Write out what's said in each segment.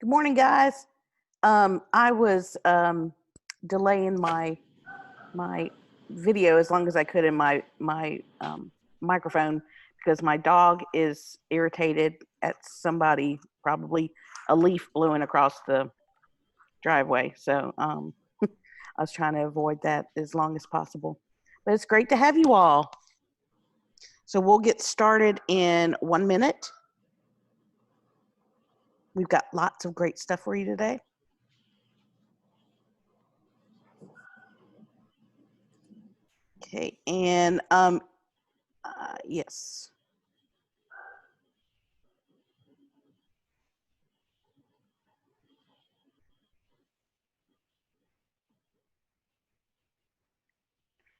Good morning, guys. I was delaying my video as long as I could in my microphone because my dog is irritated at somebody, probably a leaf blowing across the driveway. So I was trying to avoid that as long as possible. But it's great to have you all. So we'll get started in 1 minute. We've got lots of great stuff for you today. Okay, and yes.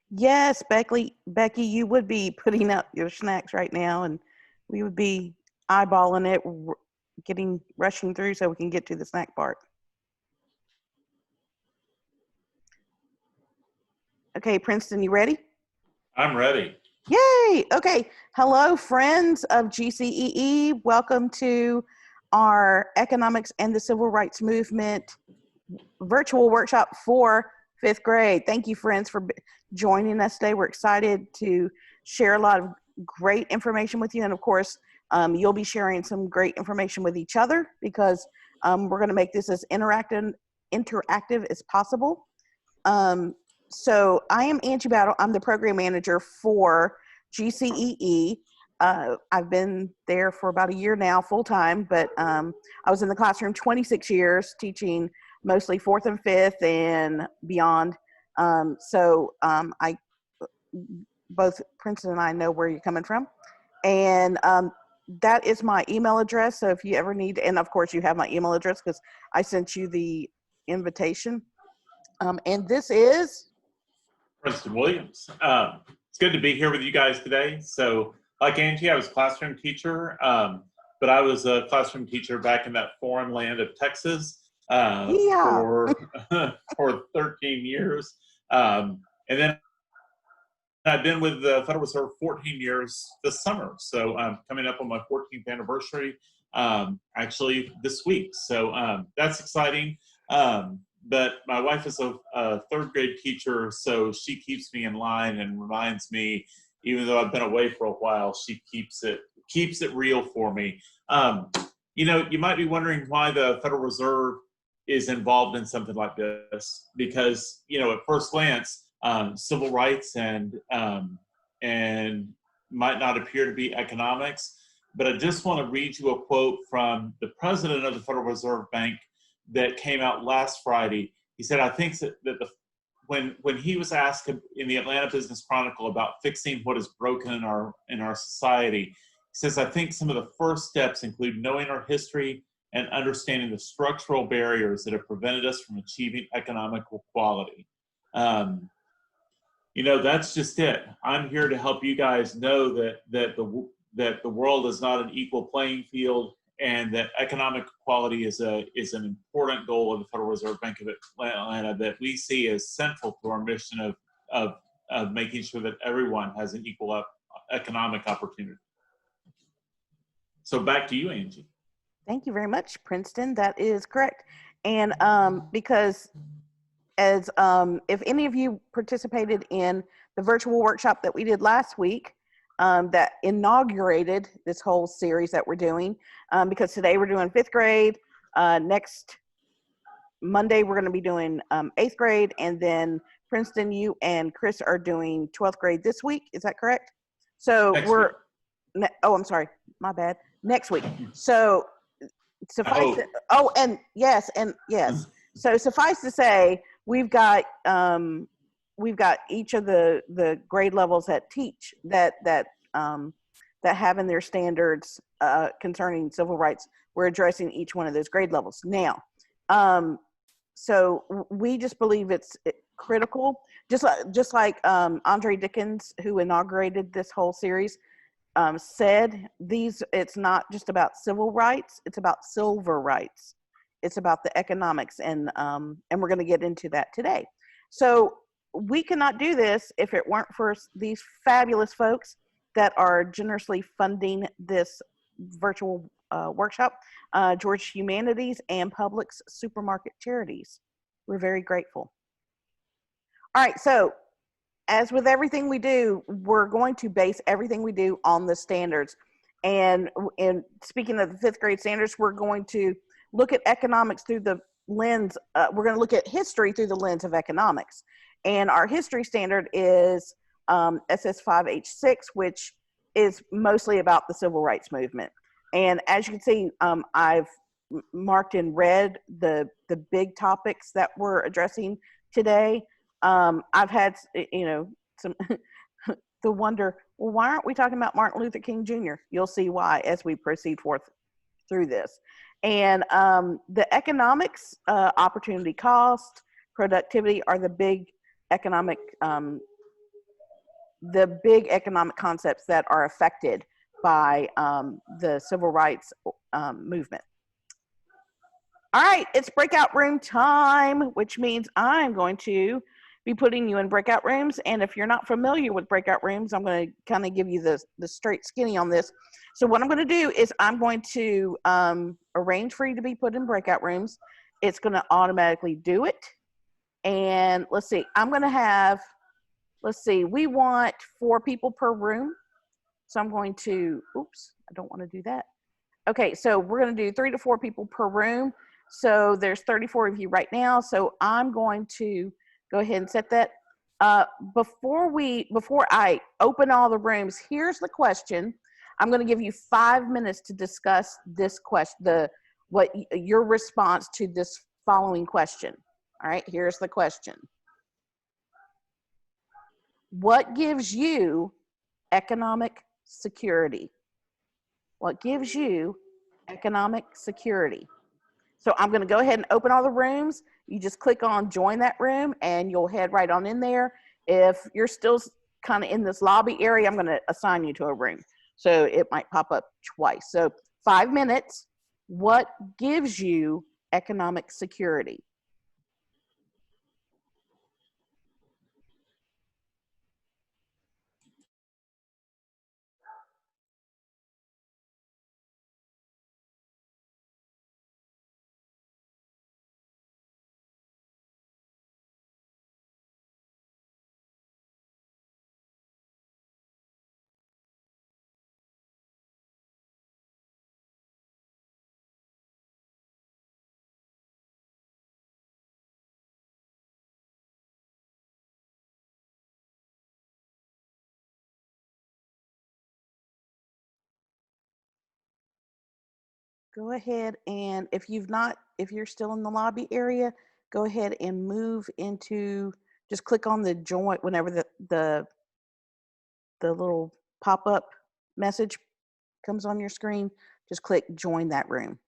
Yes, Becky, you would be putting out your snacks right now, and we would be eyeballing it, rushing through so we can get to the snack part. Okay, Princeton, you ready? I'm ready. Yay! Okay, hello, friends of GCEE. Welcome to our Economics and the Civil Rights Movement virtual workshop for 5th grade. Thank you, friends, for joining us today. We're excited to share a lot of great information with you. And of course, you'll be sharing some great information with each other because we're going to make this as interactive as possible. So I am Angie Battle. I'm the program manager for GCEE. I've been there for about a year now, full time, but I was in the classroom 26 years teaching mostly 4th and 5th and beyond. Both Princeton and I know where you're coming from. And that is my email address. So if you ever need, and of course you have my email address because I sent you the invitation. And this is Princeton Williams. It's good to be here with you guys today. So like Angie, I was a classroom teacher, but I was a classroom teacher back in that foreign land of Texas for 13 years. And then I've been with the Federal Reserve 14 years this summer. So I'm coming up on my 14th anniversary actually this week. So that's exciting. But my wife is a 3rd grade teacher, so she keeps me in line and reminds me, even though I've been away for a while, she keeps it real for me. You know, you might be wondering why the Federal Reserve is involved in something like this, because, you know, at first glance, civil rights and might not appear to be economics. But I just want to read you a quote from the president of the Federal Reserve Bank that came out last Friday. He said, I think that when he was asked in the Atlanta Business Chronicle about fixing what is broken in our society, he says, I think some of the first steps include knowing our history and understanding the structural barriers that have prevented us from achieving economic equality. You know, that's just it. I'm here to help you guys know that the world is not an equal playing field, and that economic equality is an important goal of the Federal Reserve Bank of Atlanta that we see as central to our mission of making sure that everyone has an equal economic opportunity. So back to you, Angie. Thank you very much, Princeton. That is correct. And because as if any of you participated in the virtual workshop that we did last week, that inaugurated this whole series that we're doing, because today we're doing 5th grade, next Monday we're going to be doing 8th grade, and then Princeton, you and Chris are doing 12th grade this week. Is that correct? So I'm sorry, my bad. Next week. So suffice So suffice to say, we've got each of the grade levels that teach that have in their standards concerning civil rights. We're addressing each one of those grade levels now. So we just believe it's critical, just like Andre Dickens, who inaugurated this whole series, said, it's not just about civil rights, it's about silver rights. It's about the economics, and we're going to get into that today. So we cannot do this if it weren't for these fabulous folks that are generously funding this virtual workshop, Georgia Humanities, and Publix Supermarket Charities. We're very grateful. All right, so as with everything we do, we're going to base everything we do on the standards. And speaking of the fifth grade standards, we're going to look at economics through the lens, we're going to look at history through the lens of economics. And our history standard is SS5H6, which is mostly about the civil rights movement. And as you can see, I've marked in red the big topics that we're addressing today. I've had, some the wonder, well, why aren't we talking about Martin Luther King Jr.? You'll see why as we proceed forth through this. And the economics, opportunity cost, productivity are the big economic concepts that are affected by the civil rights movement. All right, it's breakout room time, which means I'm going to be putting you in breakout rooms. And if you're not familiar with breakout rooms, I'm going to kind of give you the straight skinny on this. So what I'm going to do is I'm going to arrange for you to be put in breakout rooms. It's going to automatically do it. And let's see, I'm going to have, let's see, we want 4 people per room. So I'm going to, oops, I don't want to do that. Okay, so we're going to do 3 to 4 people per room. So there's 34 of you right now. So I'm going to go ahead and set that. Before I open all the rooms, here's the question. I'm going to give you 5 minutes to discuss this question, your response to this following question. All right, here's the question. What gives you economic security? What gives you economic security? So I'm going to go ahead and open all the rooms. You just click on join that room and you'll head right on in there. If you're still kind of in this lobby area, I'm going to assign you to a room. So it might pop up twice. So 5 minutes. What gives you economic security? Go ahead and if you're still in the lobby area, go ahead and move into, just click on the join whenever the little pop-up message comes on your screen, just click join that room.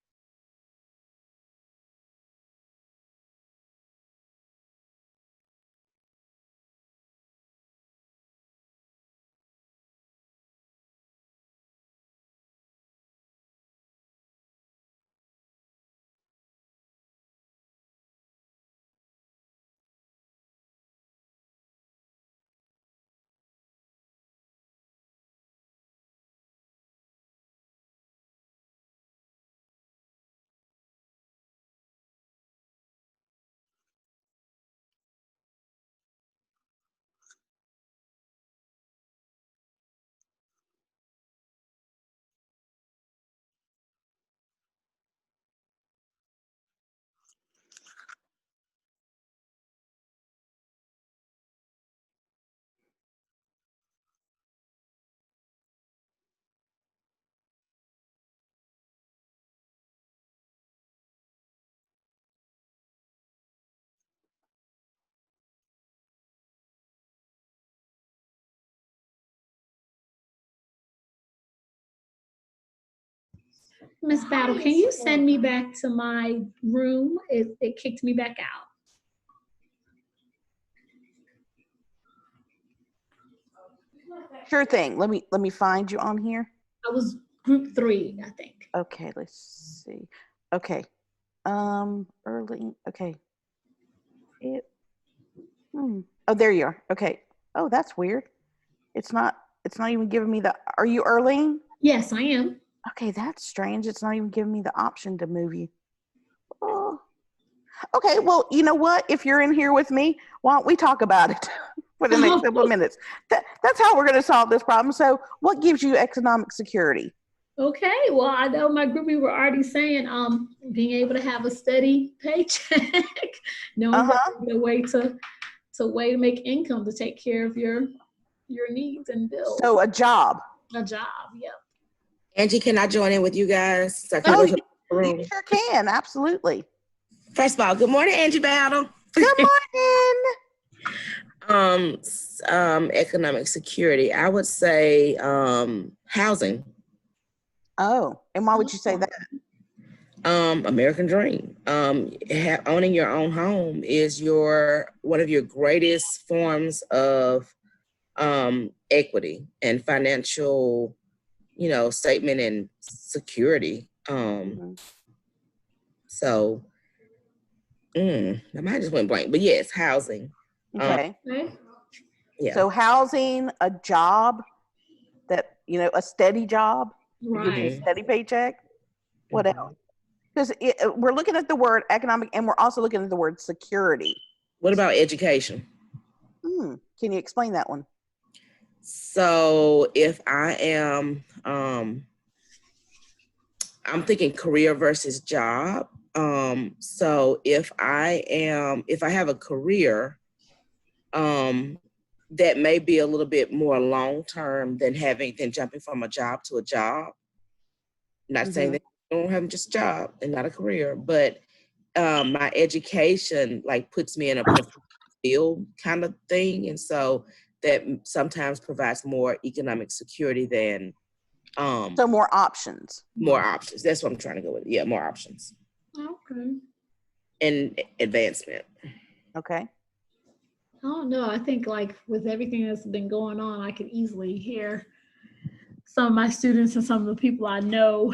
Miss Battle, can you send me back to my room? It kicked me back out. Sure thing. Let me find you on here. I was group 3, I think. Okay, let's see. Okay. Early. Okay. Oh, there you are. Okay. Oh, that's weird. It's not even giving me the, are you Earlene? Yes, I am. Okay, that's strange. It's not even giving me the option to move you. Oh. Okay, well, you know what? If you're in here with me, why don't we talk about it for the next couple of minutes? That's how we're going to solve this problem. So, what gives you economic security? Okay, well, I know my group, we were already saying, being able to have a steady paycheck, knowing that there's a way to make income to take care of your needs and bills. So, a job. A job, yep. Angie, can I join in with you guys? So I can Oh, go to the room? you sure can. Absolutely. First of all, good morning, Angie Battle. Good morning. Economic security. I would say housing. Oh, and why would you say that? American dream. Owning your own home is one of your greatest forms of equity and financial, statement and security. So I might just went blank, but yes, housing. Okay. Yeah. So housing, a job that, a steady job, gives you a steady paycheck. What else? Because we're looking at the word economic and we're also looking at the word security. What about education? Can you explain that one? So if I am, I'm thinking career versus job. So if I have a career, that may be a little bit more long-term than jumping from a job to a job. Not saying that you don't have just a job and not a career, but my education puts me in a field kind of thing. And so that sometimes provides more economic security than so more options. More options. That's what I'm trying to go with. Yeah, more options. Okay. And advancement. Okay. Oh no, I think with everything that's been going on, I could easily hear some of my students and some of the people I know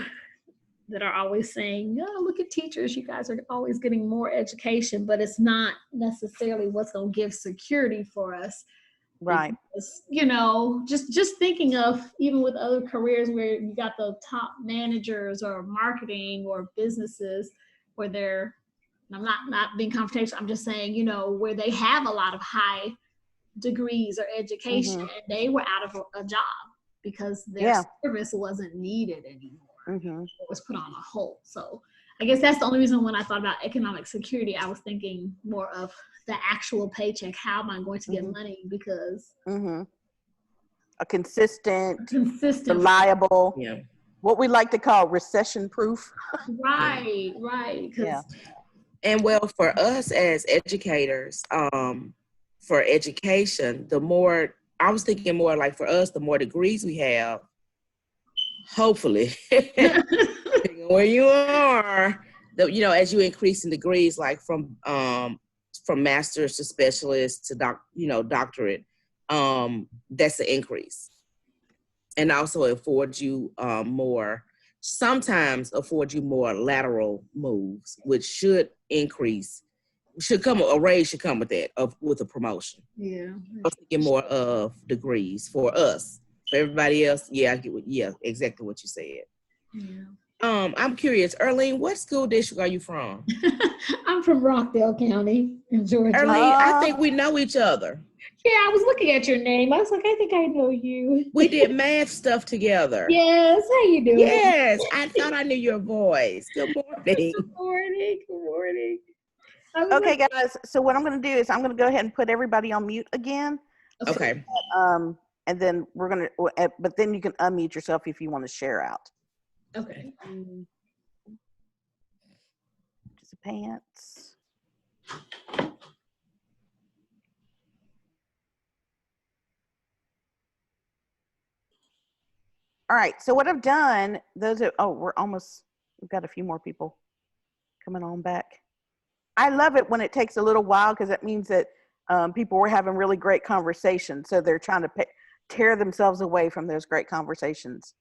that are always saying, "Oh, look at teachers, you guys are always getting more education," but it's not necessarily what's going to give security for us. Right. Because, just thinking of even with other careers where you got the top managers or marketing or businesses where they're, I'm not being confrontational, I'm just saying, where they have a lot of high degrees or education and they were out of a job because their service wasn't needed anymore. It was put on a hold. So I guess that's the only reason when I thought about economic security, I was thinking more of the actual paycheck. How am I going to get money? Because a consistent, reliable, what we like to call recession proof. Right. Yeah. And well, for us as educators, for education, I was thinking more for us, the more degrees we have, hopefully, where you are, as you increase in degrees, from master's to specialist to doctorate, that's an increase. And also affords you sometimes affords you more lateral moves, which should increase, a raise should come with that, with a promotion. Yeah. I'm thinking more of degrees for us. For everybody else, exactly what you said. Yeah. I'm curious, Earlene, what school district are you from? I'm from Rockdale County in Georgia. Earlene, I think we know each other. Yeah, I was looking at your name. I was like, I think I know you. We did math stuff together. Yes, how you doing? Yes, I thought I knew your voice. Good morning. Good morning. Okay, guys. So what I'm going to do is I'm going to go ahead and put everybody on mute again. Okay. And then but then you can unmute yourself if you want to share out. Okay. Just pants. All right. So what I've done, we've got a few more people coming on back. I love it when it takes a little while because that means that people were having really great conversations. So they're trying to tear themselves away from those great conversations.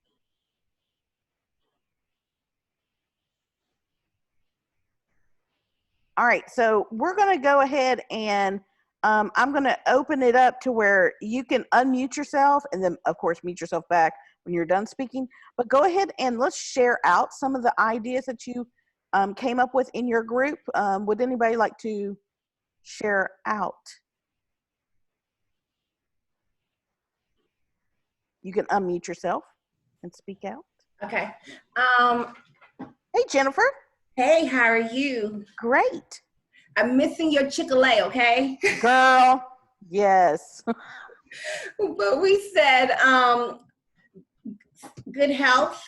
All right, so we're going to go ahead and I'm going to open it up to where you can unmute yourself and then, of course, mute yourself back when you're done speaking. But go ahead and let's share out some of the ideas that you came up with in your group. Would anybody like to share out? You can unmute yourself and speak out. Okay. Hey, Jennifer. Hey, how are you? Great. I'm missing your Chick-fil-A, okay? Girl, yes. But we said good health,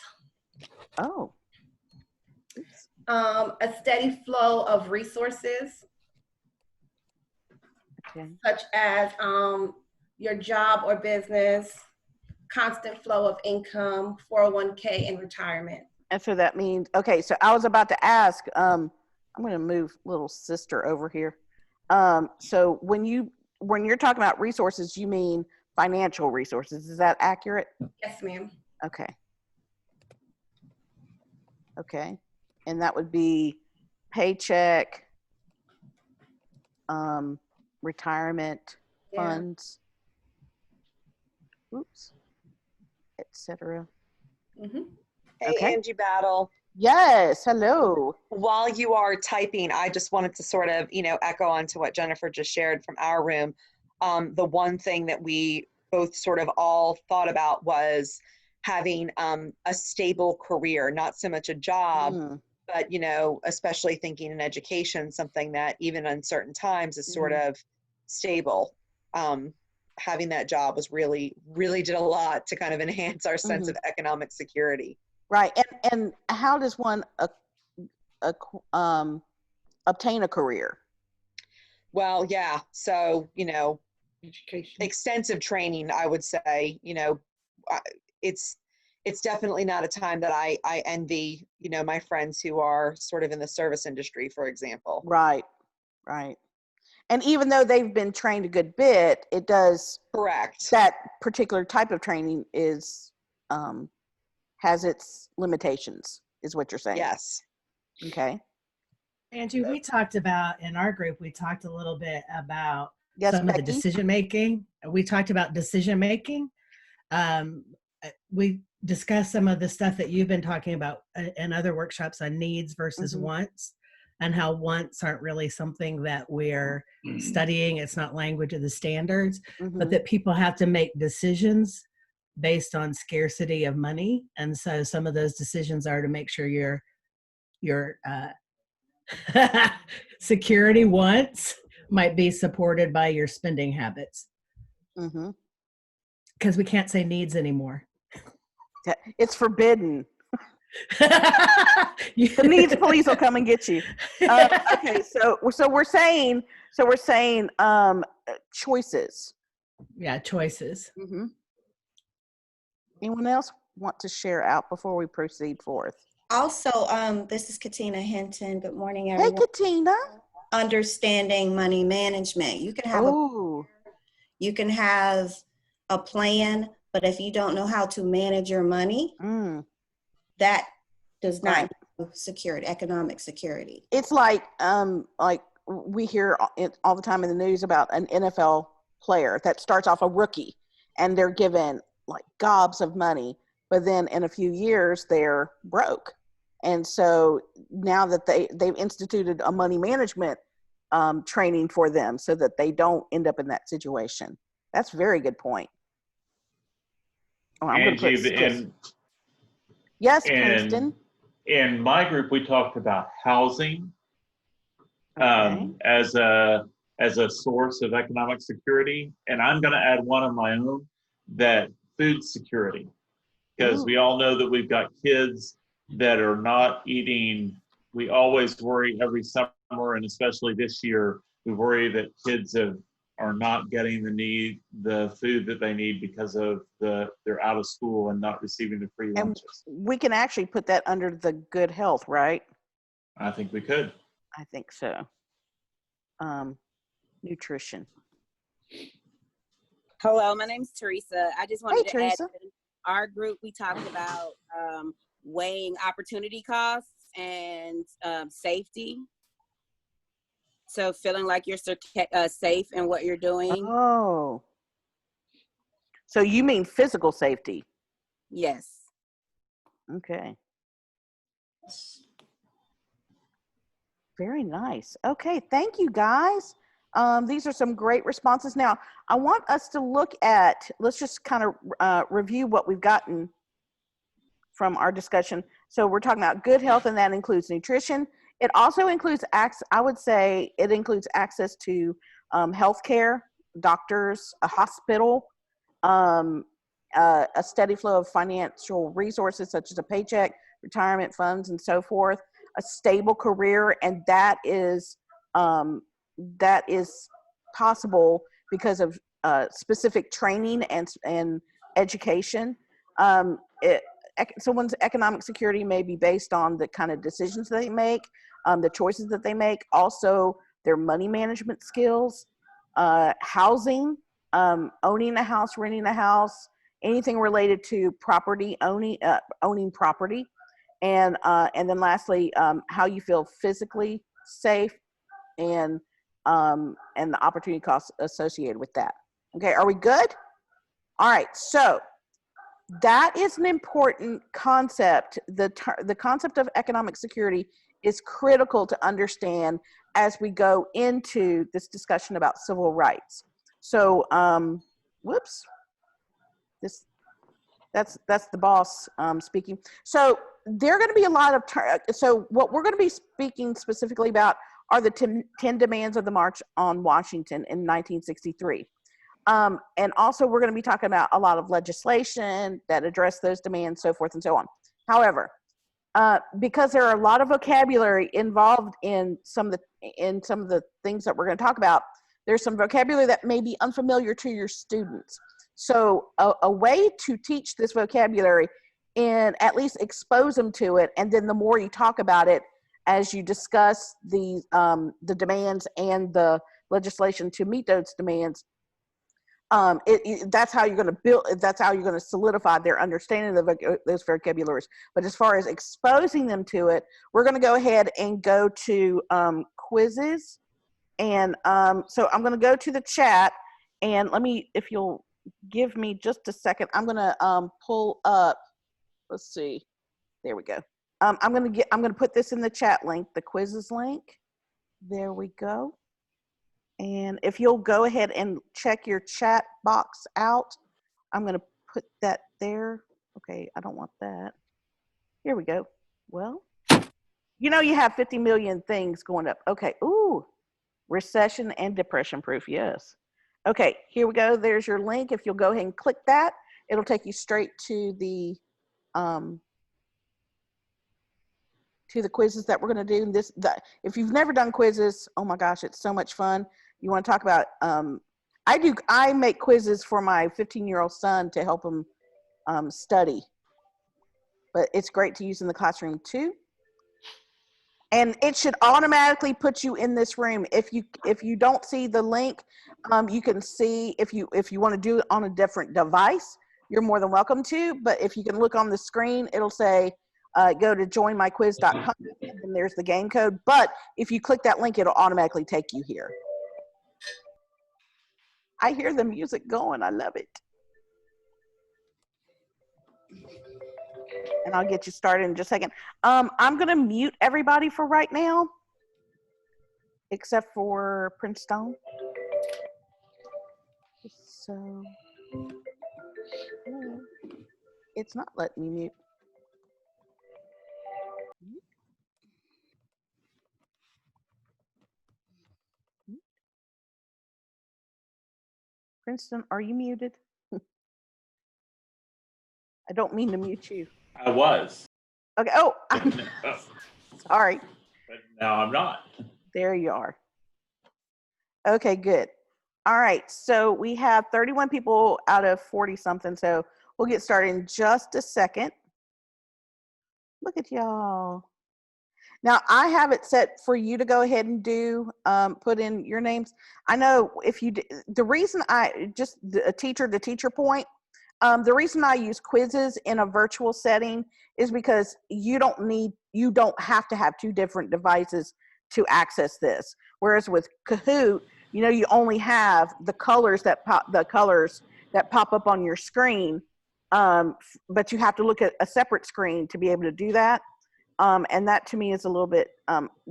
Oh. a steady flow of resources, Okay. such as your job or business, constant flow of income, 401k, and retirement. And so that means, okay, so I was about to ask, I'm going to move little sister over here. So when you're talking about resources, you mean financial resources. Is that accurate? Yes, ma'am. Okay. Okay. And that would be paycheck, retirement Yeah. funds, oops, etc. Mm-hmm. Hey, Okay. Angie Battle. Yes. Hello. While you are typing, I just wanted to sort of, echo onto what Jennifer just shared from our room. The one thing that we both sort of all thought about was having a stable career, not so much a job, but, especially thinking in education, something that even in certain times is sort of stable. Having that job was really, really did a lot to kind of enhance our sense of economic security. Right. And how does one obtain a career? Well, yeah. So, Education. extensive training, I would say, it's definitely not a time that I envy, my friends who are sort of in the service industry, for example. Right. Right. And even though they've been trained a good bit, it does. Correct. That particular type of training is, has its limitations, is what you're saying. Yes. Okay. Angie, we talked about, in our group, we talked a little bit about Yes, some of the Becky? decision making. We talked about decision making. We discussed some of the stuff that you've been talking about in other workshops on needs versus wants, and how wants aren't really something that we're studying. It's not language of the standards, but that people have to make decisions based on scarcity of money. And so some of those decisions are to make sure your security wants might be supported by your spending habits. Because we can't say needs anymore. It's forbidden. The needs police will come and get you. Okay, so we're saying choices. Yeah, choices. Anyone else want to share out before we proceed forth? Also, this is Katina Hinton. Good morning, Hey, everyone. Katina. Understanding money management. You can have you can have a plan, but if you don't know how to manage your money, that does not give security, economic security. It's like we hear it all the time in the news about an NFL player that starts off a rookie and they're given like gobs of money, but then in a few years they're broke. And so now that they've instituted a money management training for them so that they don't end up in that situation. That's a very good point. Oh, I'm going to put yes, Kristen. In my group, we talked about housing as a source of economic security, and I'm going to add one of my own, that food security, because we all know that we've got kids that are not eating. We always worry every summer, and especially this year, we worry that kids are not getting the food that they need because of they're out of school and not receiving the free lunches. We can actually put that under the good health, right? I think we could. I think so. Nutrition. Hello, my name's Teresa. I just wanted to Teresa. add, in our group, we talked about weighing opportunity costs and safety. So feeling like you're safe in what you're doing. Oh. So you mean physical safety? Yes. Okay. Very nice. Okay, thank you guys. These are some great responses. Now, I want us to look at, let's just kind of review what we've gotten from our discussion. So we're talking about good health, and that includes nutrition. It also includes, I would say it includes access to healthcare, doctors, a hospital, a steady flow of financial resources such as a paycheck, retirement funds, and so forth, a stable career, and that is possible because of specific training and education. Someone's economic security may be based on the kind of decisions they make, the choices that they make, also their money management skills, housing, owning a house, renting a house, anything related to property, owning property, and then lastly, how you feel physically safe, and the opportunity costs associated with that. Okay, are we good? All right, so that is an important concept. The concept of economic security is critical to understand as we go into this discussion about civil rights. So, whoops, that's the boss speaking. So there are going to be a lot of, so what we're going to be speaking specifically about are the 10 demands of the March on Washington in 1963. And also we're going to be talking about a lot of legislation that address those demands, so forth and so on. However, because there are a lot of vocabulary involved in some of the things that we're going to talk about, there's some vocabulary that may be unfamiliar to your students. So a way to teach this vocabulary and at least expose them to it, and then the more you talk about it as you discuss the demands and the legislation to meet those demands, that's how you're going to build, that's how you're going to solidify their understanding of those vocabularies. But as far as exposing them to it, we're going to go ahead and go to quizzes. And so I'm going to go to the chat, and let me, if you'll give me just a second, I'm going to pull up, let's see, there we go. I'm going to put this in the chat link, the quizzes link. There we go. And if you'll go ahead and check your chat box out, I'm going to put that there. Okay, I don't want that. Here we go. Well, you know, you have 50 million things going up. Okay, ooh, recession and depression proof, yes. Okay, here we go. There's your link. If you'll go ahead and click that, it'll take you straight to the quizzes that we're going to do. If you've never done quizzes, oh my gosh, it's so much fun. You want to talk about, I make quizzes for my 15-year-old son to help him study, but it's great to use in the classroom too. And it should automatically put you in this room. If you don't see the link, you can see, if you want to do it on a different device, you're more than welcome to. But if you can look on the screen, it'll say, go to joinmyquiz.com, and there's the game code. But if you click that link, it'll automatically take you here. I hear the music going. I love it. And I'll get you started in just a second. I'm going to mute everybody for right now, except for Princeton. So, it's not letting me mute. Princeton, are you muted? I don't mean to mute you. I was. Okay. Oh, sorry. But now I'm not. There you are. Okay, good. All right. So we have 31 people out of 40 something. So we'll get started in just a second. Look at y'all. Now I have it set for you to go ahead and do, put in your names. I know if you, the reason a teacher to teacher point, the reason I use quizzes in a virtual setting is because you don't have to have two different devices to access this. Whereas with Kahoot, you know, you only have the colors that pop up on your screen, but you have to look at a separate screen to be able to do that. And that to me is a little bit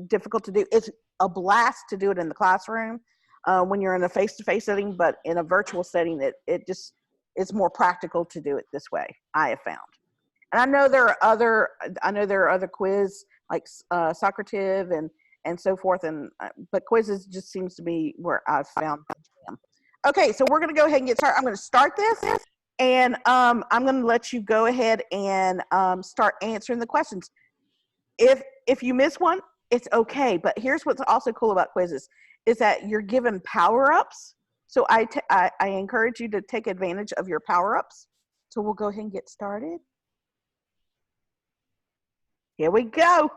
difficult to do. It's a blast to do it in the classroom when you're in a face-to-face setting, but in a virtual setting, it's more practical to do it this way, I have found. And I know there are other quiz like Socrative and so forth, but QUIZIZZ just seems to be where I've found them. Okay, so we're going to go ahead and get started. I'm going to start this, and I'm going to let you go ahead and start answering the questions. If you miss one, it's okay. But here's what's also cool about QUIZIZZ is that you're given power-ups. So I encourage you to take advantage of your power-ups. So we'll go ahead and get started. Here we go.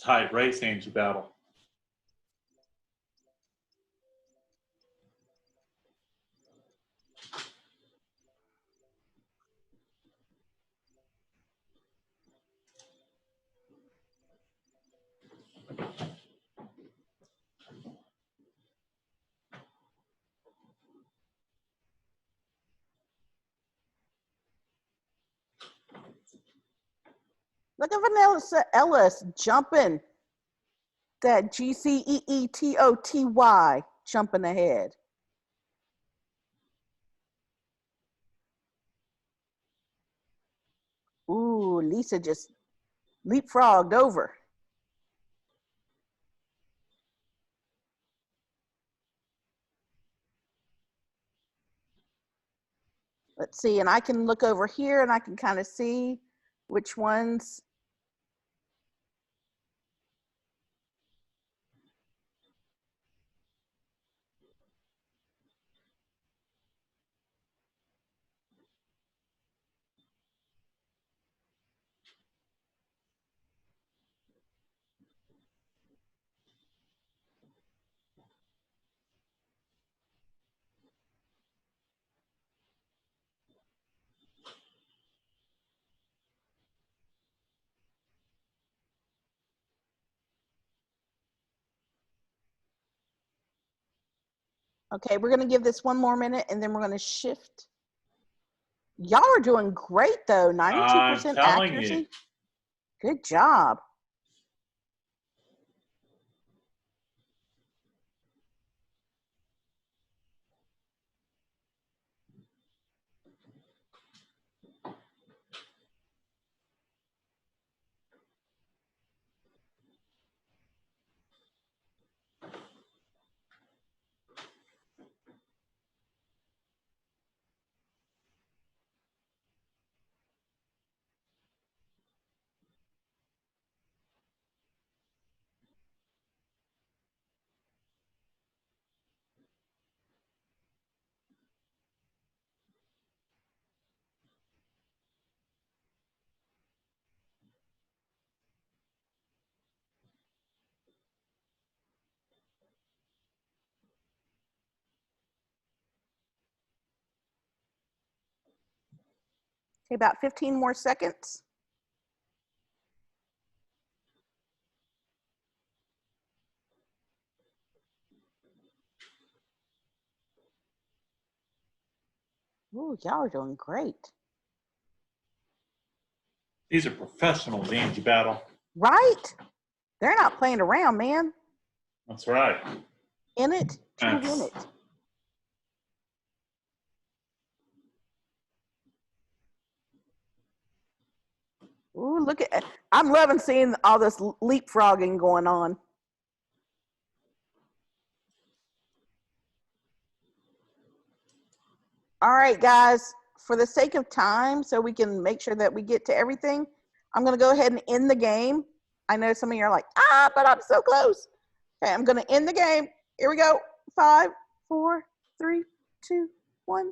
Tight race, Angie Battle. Look at Vanessa Ellis jumping. That GCEETOTY jumping ahead. Ooh, Lisa just leapfrogged over. Let's see, and I can look over here and I can kind of see which ones. Okay, we're going to give this one more minute and then we're going to shift. Y'all are doing great though, 92% accuracy. You. Good job. Okay, about 15 more seconds. Ooh, y'all are doing great. These are professionals, Angie Battle. Right? They're not playing around, man. That's right. In it to win it. Ooh, look at, I'm loving seeing all this leapfrogging going on. All right, guys, for the sake of time, so we can make sure that we get to everything, I'm going to go ahead and end the game. I know some of you are like, but I'm so close. Okay, I'm going to end the game. Here we go. 5, 4, 3, 2, 1.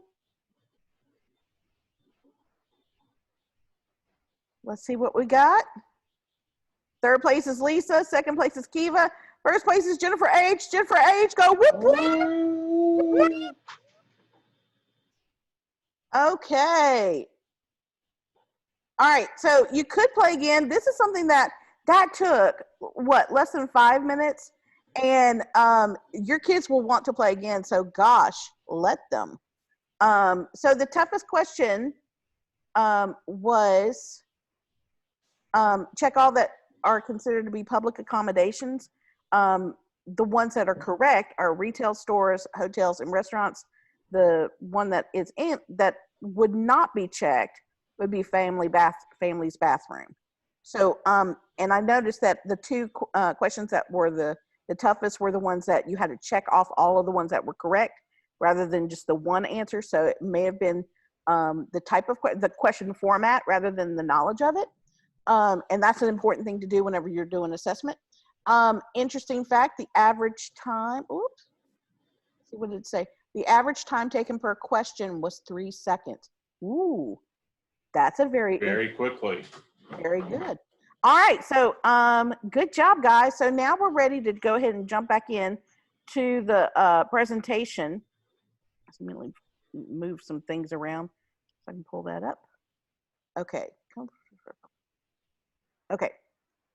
Let's see what we got. Third place is Lisa. Second place is Kiva. First place is Jennifer H. Jennifer H. Go whoop, whoop. Okay. All right, so you could play again. This is something that took, what, less than 5 minutes? And your kids will want to play again, so gosh, let them. So the toughest question was check all that are considered to be public accommodations. The ones that are correct are retail stores, hotels, and restaurants. The one that is in that would not be checked would be family's bathroom. So, and I noticed that the two questions that were the toughest were the ones that you had to check off all of the ones that were correct rather than just the one answer. So it may have been the type of the question format rather than the knowledge of it. And that's an important thing to do whenever you're doing assessment. Interesting fact, the average time, oops, let's see what did it say? The average time taken per question was 3 seconds. Ooh, that's a very quickly. Very good. All right, so good job, guys. So now we're ready to go ahead and jump back in to the presentation. Let me move some things around so I can pull that up. Okay. Okay.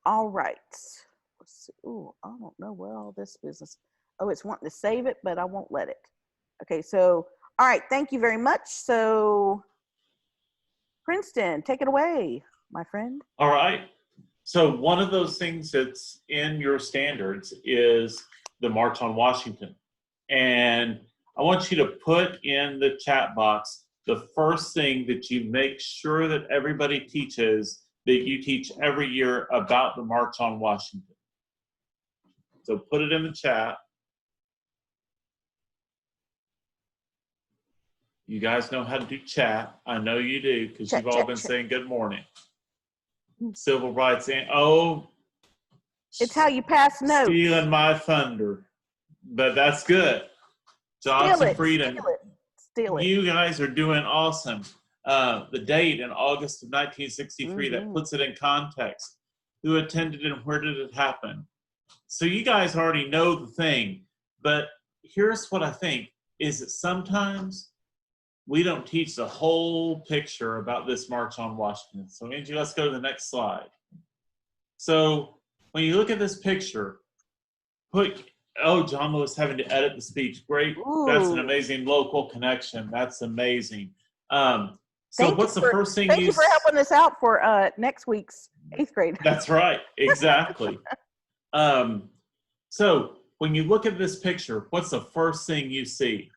All right. Let's see. Ooh, I don't know where all this business. Oh, it's wanting to save it, but I won't let it. Okay, so, all right, thank you very much. So, Princeton, take it away, my friend. All right. So one of those things that's in your standards is the March on Washington. And I want you to put in the chat box the first thing that you make sure that everybody teaches that you teach every year about the March on Washington. So put it in the chat. You guys know how to do chat. I know you do because you've all been saying good morning. Civil rights and it's how you pass notes. Stealing my thunder, but that's good. Jobs and freedom. Steal it. You guys are doing awesome. The date in August of 1963 that puts it in context. Who attended and where did it happen? So you guys already know the thing, but here's what I think is that sometimes we don't teach the whole picture about this March on Washington. So Angie, let's go to the next slide. So when you look at this picture, John Lewis having to edit the speech. Great. Ooh. That's an amazing local connection. That's amazing. So what's the first thing Thank you for helping us out for next week's 8th grade. That's right. Exactly. So when you look at this picture, what's the first thing you see?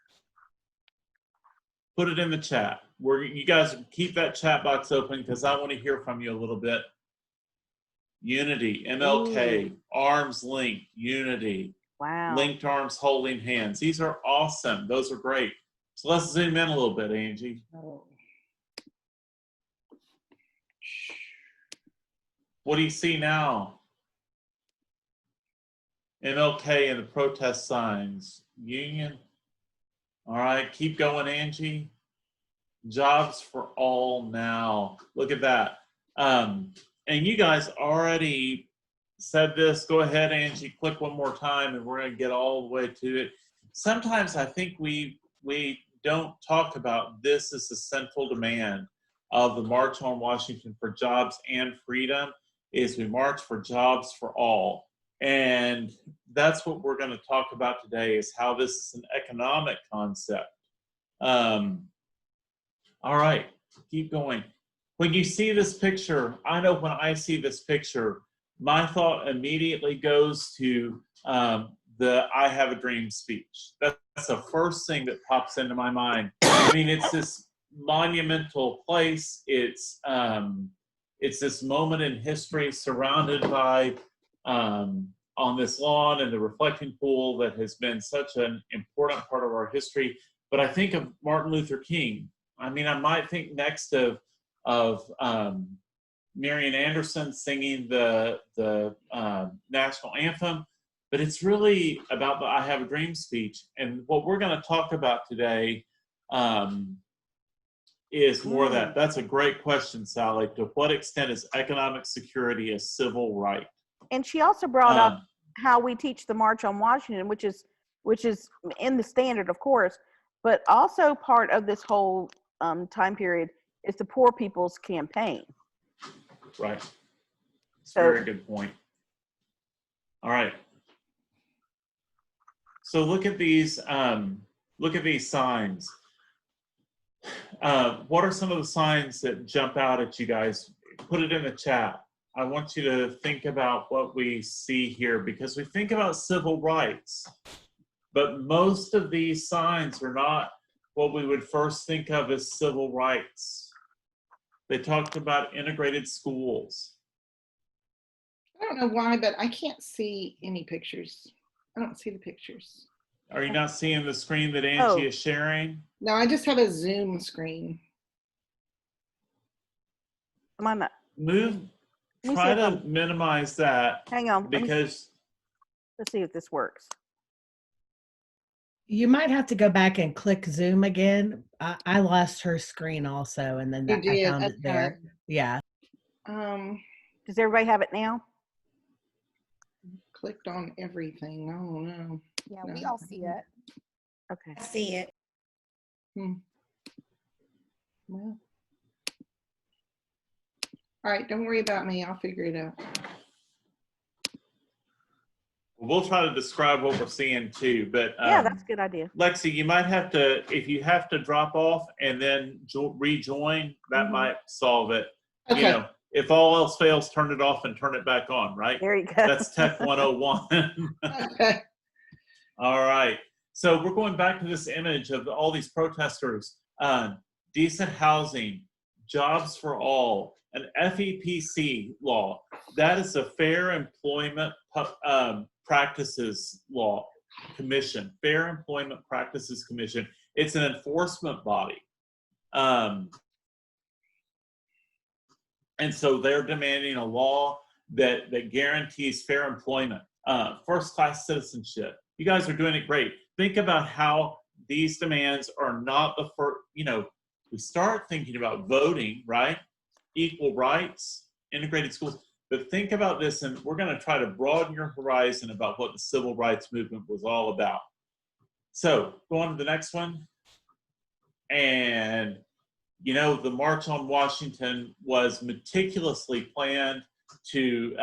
Put it in the chat. You guys keep that chat box open because I want to hear from you a little bit. Unity, MLK, arms linked, unity. Wow. Linked arms holding hands. These are awesome. Those are great. So let's zoom in a little bit, Angie. What do you see now? MLK and the protest signs. Union. All right, keep going, Angie. Jobs for all now. Look at that. And you guys already said this. Go ahead, Angie, click one more time and we're going to get all the way to it. Sometimes I think we don't talk about this as the central demand of the March on Washington for Jobs and Freedom is we march for jobs for all. And that's what we're going to talk about today is how this is an economic concept. All right, keep going. When you see this picture, I know when I see this picture, my thought immediately goes to the I Have a Dream speech. That's the first thing that pops into my mind. I mean, it's this monumental place. It's this moment in history surrounded by on this lawn and the reflecting pool that has been such an important part of our history. but I think of Martin Luther King. I mean, I might think next of Marian Anderson singing the national anthem, but it's really about the I Have a Dream speech. And what we're going to talk about today is more of that. That's a great question, Sally. To what extent is economic security a civil right? And she also brought up how we teach the March on Washington, which is in the standard, of course, but also part of this whole time period is the Poor People's Campaign. Right. That's a very good point. All right. So look at these signs. What are some of the signs that jump out at you guys? Put it in the chat. I want you to think about what we see here, because we think about civil rights, but most of these signs are not what we would first think of as civil rights. They talked about integrated schools. I don't know why, but I can't see any pictures. I don't see the pictures. Are you not seeing the screen that Angie is sharing? No, I just have a Zoom screen. Am I not? Try to minimize that. Hang on. Because let's see if this works. You might have to go back and click Zoom again. I lost her screen also, and then I found it there. Yeah. Does everybody have it now? Clicked on everything. Oh no. Yeah, we all see it. Okay. I see it. Well. All right, don't worry about me. I'll figure it out. we'll try to describe what we're seeing too. But yeah, that's a good idea. Lexi, you might have to, if you have to drop off and then rejoin, that might solve it. Okay. You know, if all else fails, turn it off and turn it back on, right? There you go. That's Tech 101. Okay. All right. So we're going back to this image of all these protesters, decent housing, jobs for all, an FEPC law. That is a Fair Employment Practices Law Commission, Fair Employment Practices Commission. It's an enforcement body. And so they're demanding a law that guarantees fair employment, first-class citizenship. You guys are doing it great. Think about how these demands are not the first, you know, we start thinking about voting, right? Equal rights, integrated schools. But think about this, and we're going to try to broaden your horizon about what the civil rights movement was all about. So go on to the next one. And, you know, the March on Washington was meticulously planned to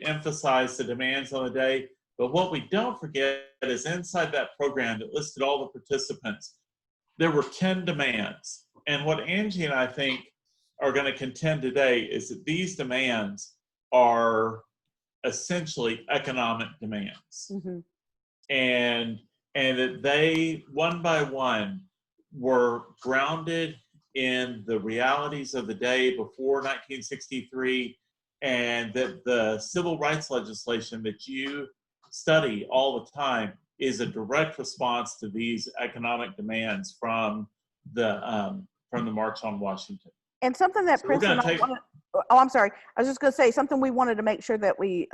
emphasize the demands on the day. But what we don't forget is inside that program that listed all the participants, there were 10 demands. And what Angie and I think are going to contend today is that these demands are essentially economic demands. And that they, one by one, were grounded in the realities of the day before 1963, and that the civil rights legislation that you study all the time is a direct response to these economic demands from the March on Washington. And something that Princeton, I'm sorry, I was just going to say something we wanted to make sure that we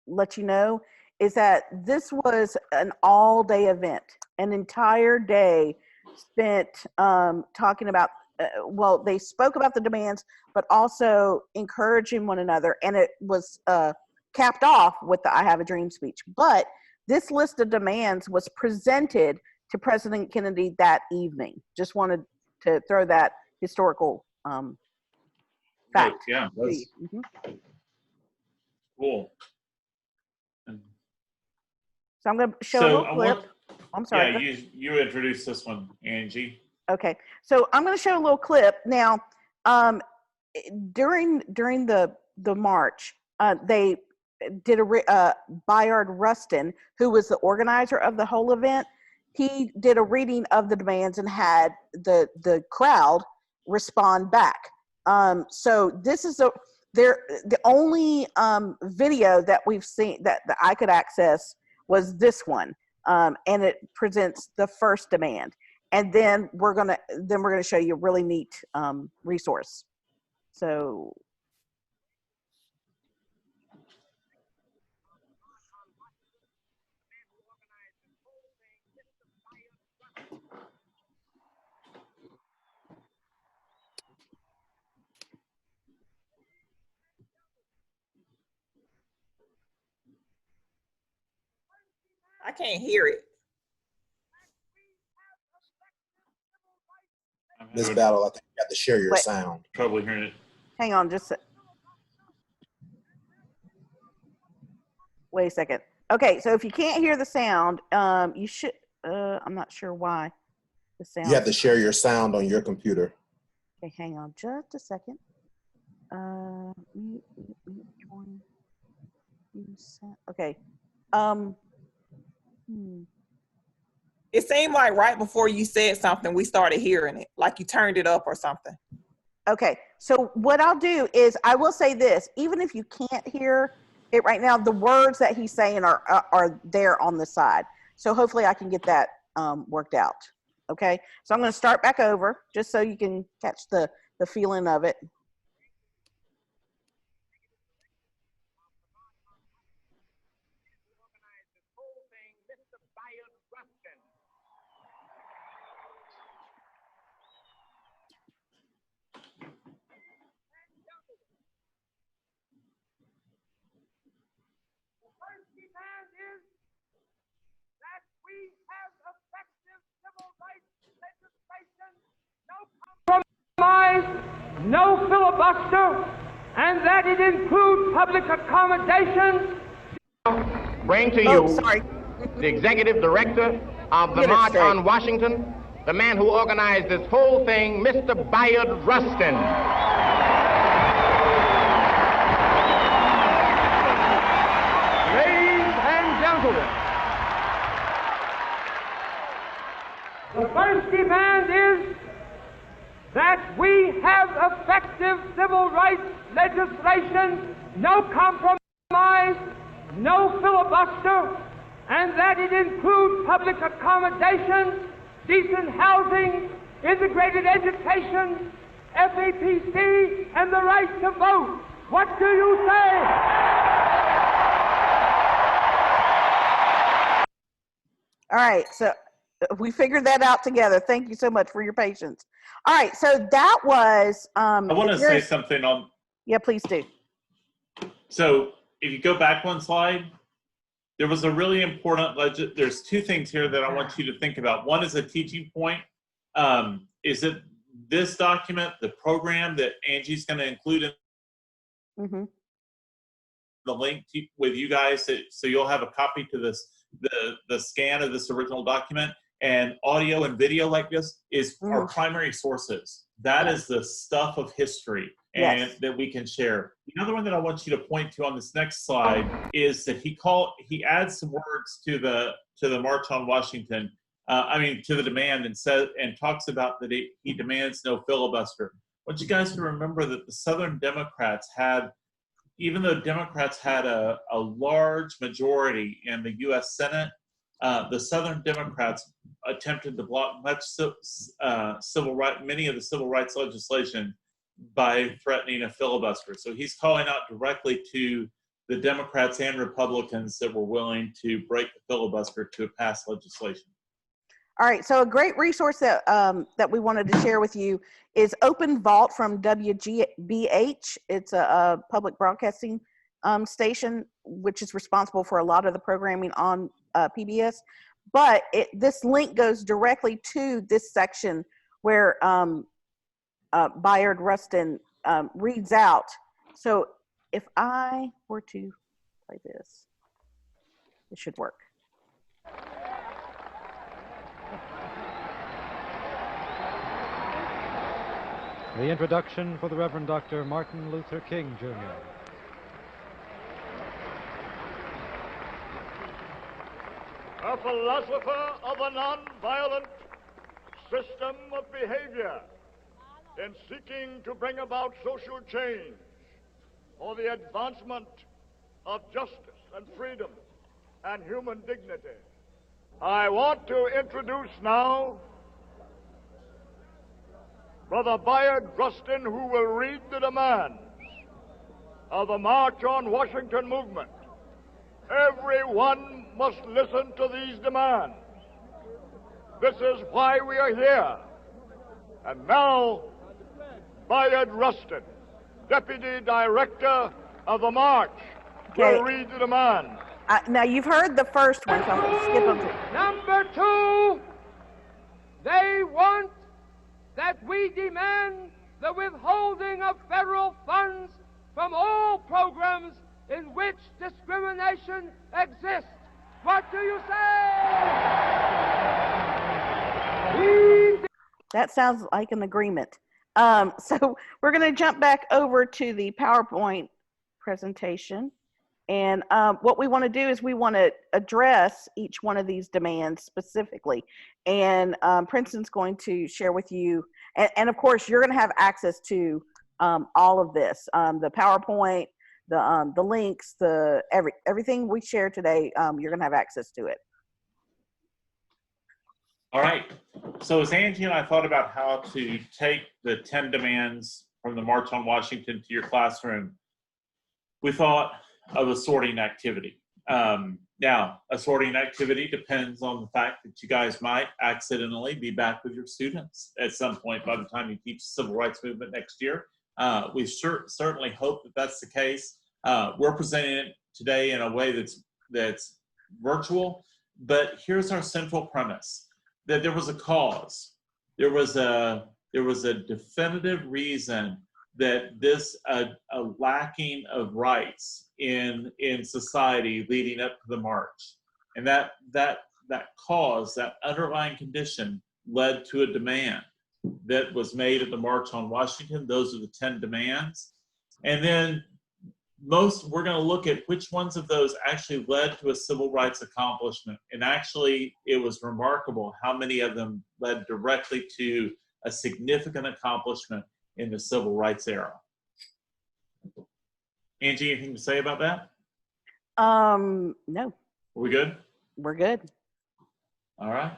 let you know is that this was an all-day event, an entire day spent talking about. Well, they spoke about the demands, but also encouraging one another, and it was capped off with the "I Have a Dream" speech. But this list of demands was presented to President Kennedy that evening. Just wanted to throw that historical fact. Yeah, that's cool. So I'm going to show a little clip. I'm sorry. Yeah, you introduced this one, Angie. Okay, so I'm going to show a little clip now. During the march, they did Bayard Rustin, who was the organizer of the whole event. He did a reading of the demands and had the crowd respond back. So this is the only video that we've seen that I could access was this one. and it presents the first demand. And then we're gonna show you a really neat resource. So I can't hear it. Miss Battle, I think you have to share your Wait. sound. Trouble hearing it. hang on, wait a second. Okay, so if you can't hear the sound, you should. I'm not sure why the sound. You have to share your sound on your computer. Okay, hang on just a second. Mute, join, use sound. Okay. It seemed like right before you said something, we started hearing it, like you turned it up or something. Okay, so what I'll do is I will say this: even if you can't hear it right now, the words that he's saying are there on the side. So hopefully I can get that worked out. Okay, so I'm going to start back over just so you can catch the feeling of it. No filibuster, and that it includes public accommodations. Bring to you the executive director of the March on Washington, the man who organized this whole thing, Mr. Bayard Rustin. Ladies and gentlemen, the first demand is that we have effective civil rights legislation, no compromise, no filibuster, and that it includes public accommodation, decent housing, integrated education, FAPC, and the right to vote. What do you say? All right, so we figured that out together. Thank you so much for your patience. All right, so that was. I want to say something on. Yeah, please do. So if you go back one slide, there was a really important there's two things here that I want you to think about. One is a teaching point. Is it this document, the program that Angie's going to include in the link with you guys, so you'll have a copy to this, the scan of this original document, and audio and video like this is our primary sources. That is the stuff of history and that we can share. The other one that I want you to point to on this next slide is that he adds some words to the March on Washington, to the demand, and talks about that he demands no filibuster. I want you guys to remember that the Southern Democrats even though Democrats had a large majority in the U.S. Senate, the Southern Democrats attempted to block many of the civil rights legislation by threatening a filibuster. So he's calling out directly to the Democrats and Republicans that were willing to break the filibuster to pass legislation. All right, so a great resource that we wanted to share with you is Open Vault from WGBH. It's a public broadcasting station, which is responsible for a lot of the programming on PBS. But this link goes directly to this section where Bayard Rustin reads out. So if I were to play this, it should work. The introduction for the Reverend Dr. Martin Luther King, Jr. A philosopher of a non-violent system of behavior in seeking to bring about social change for the advancement of justice and freedom and human dignity. I want to introduce now Brother Bayard Rustin, who will read the demands of the March on Washington movement. Everyone must listen to these demands. This is why we are here. And now, Bayard Rustin, Deputy Director of the March, will read the demands. Now, you've heard the first one, so I'm going to skip them to. Number 2, they want that we demand the withholding of federal funds from all programs in which discrimination exists. What do you say? That sounds like an agreement. So we're going to jump back over to the PowerPoint presentation. And what we want to do is we want to address each one of these demands specifically. And Princeton's going to share with you, and of course, you're going to have access to all of this, the PowerPoint, the links, everything we share today, you're going to have access to it. All right. So as Angie and I thought about how to take the 10 demands from the March on Washington to your classroom, we thought of a sorting activity. Now, a sorting activity depends on the fact that you guys might accidentally be back with your students at some point by the time you teach the civil rights movement next year. We certainly hope that that's the case. We're presenting it today in a way that's virtual, but here's our central premise: that there was a cause, there was a definitive reason that this a lacking of rights in society leading up to the march, and that cause, that underlying condition, led to a demand that was made at the March on Washington. Those are the 10 demands, and then we're going to look at which ones of those actually led to a civil rights accomplishment. And actually, it was remarkable how many of them led directly to a significant accomplishment in the civil rights era. Angie, anything to say about that? No. Are we good? We're good. All right.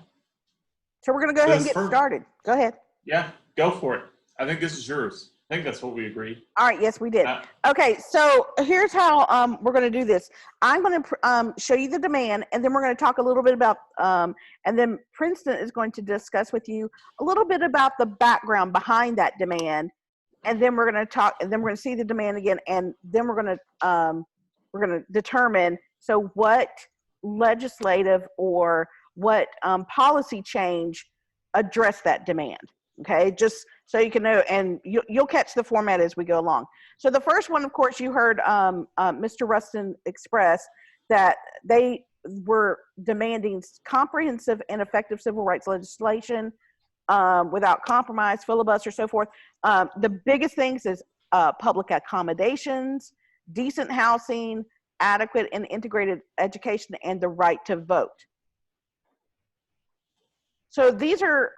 So we're going to go ahead and get started. Go ahead. Yeah, go for it. I think this is yours. I think that's what we agreed. All right. Yes, we did. Okay. So here's how we're going to do this. I'm going to show you the demand, and then we're going to talk a little bit about, and then Princeton is going to discuss with you a little bit about the background behind that demand. And then we're going to talk, and then we're going to see the demand again. And then we're going to determine, so what legislative or what policy change address that demand. Okay, just so you can know, and you'll catch the format as we go along. So the first one, of course, you heard Mr. Rustin express that they were demanding comprehensive and effective civil rights legislation without compromise, filibuster, so forth. The biggest things is public accommodations, decent housing, adequate and integrated education, and the right to vote. So these are,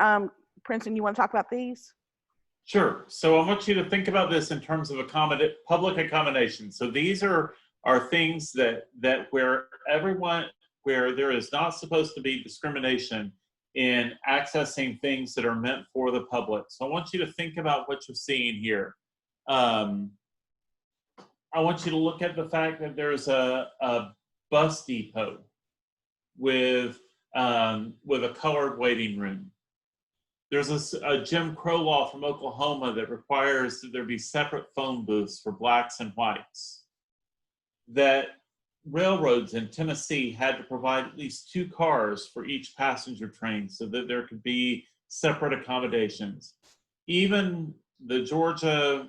Princeton, you want to talk about these? Sure. So I want you to think about this in terms of public accommodation. So these are things that where there is not supposed to be discrimination in accessing things that are meant for the public. So I want you to think about what you're seeing here. I want you to look at the fact that there's a bus depot with a colored waiting room. There's a Jim Crow law from Oklahoma that requires that there be separate phone booths for blacks and whites. That railroads in Tennessee had to provide at least 2 cars for each passenger train so that there could be separate accommodations. Even the Georgia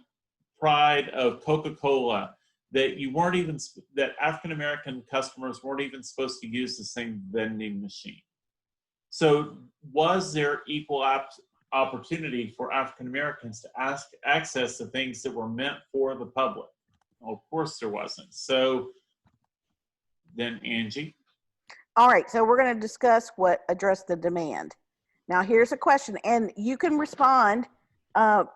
pride of Coca-Cola, that African-American customers weren't even supposed to use the same vending machine. So was there equal opportunity for African-Americans to access the things that were meant for the public? Well, of course there wasn't. So then Angie. All right, so we're going to discuss what addressed the demand. Now here's a question, and you can respond you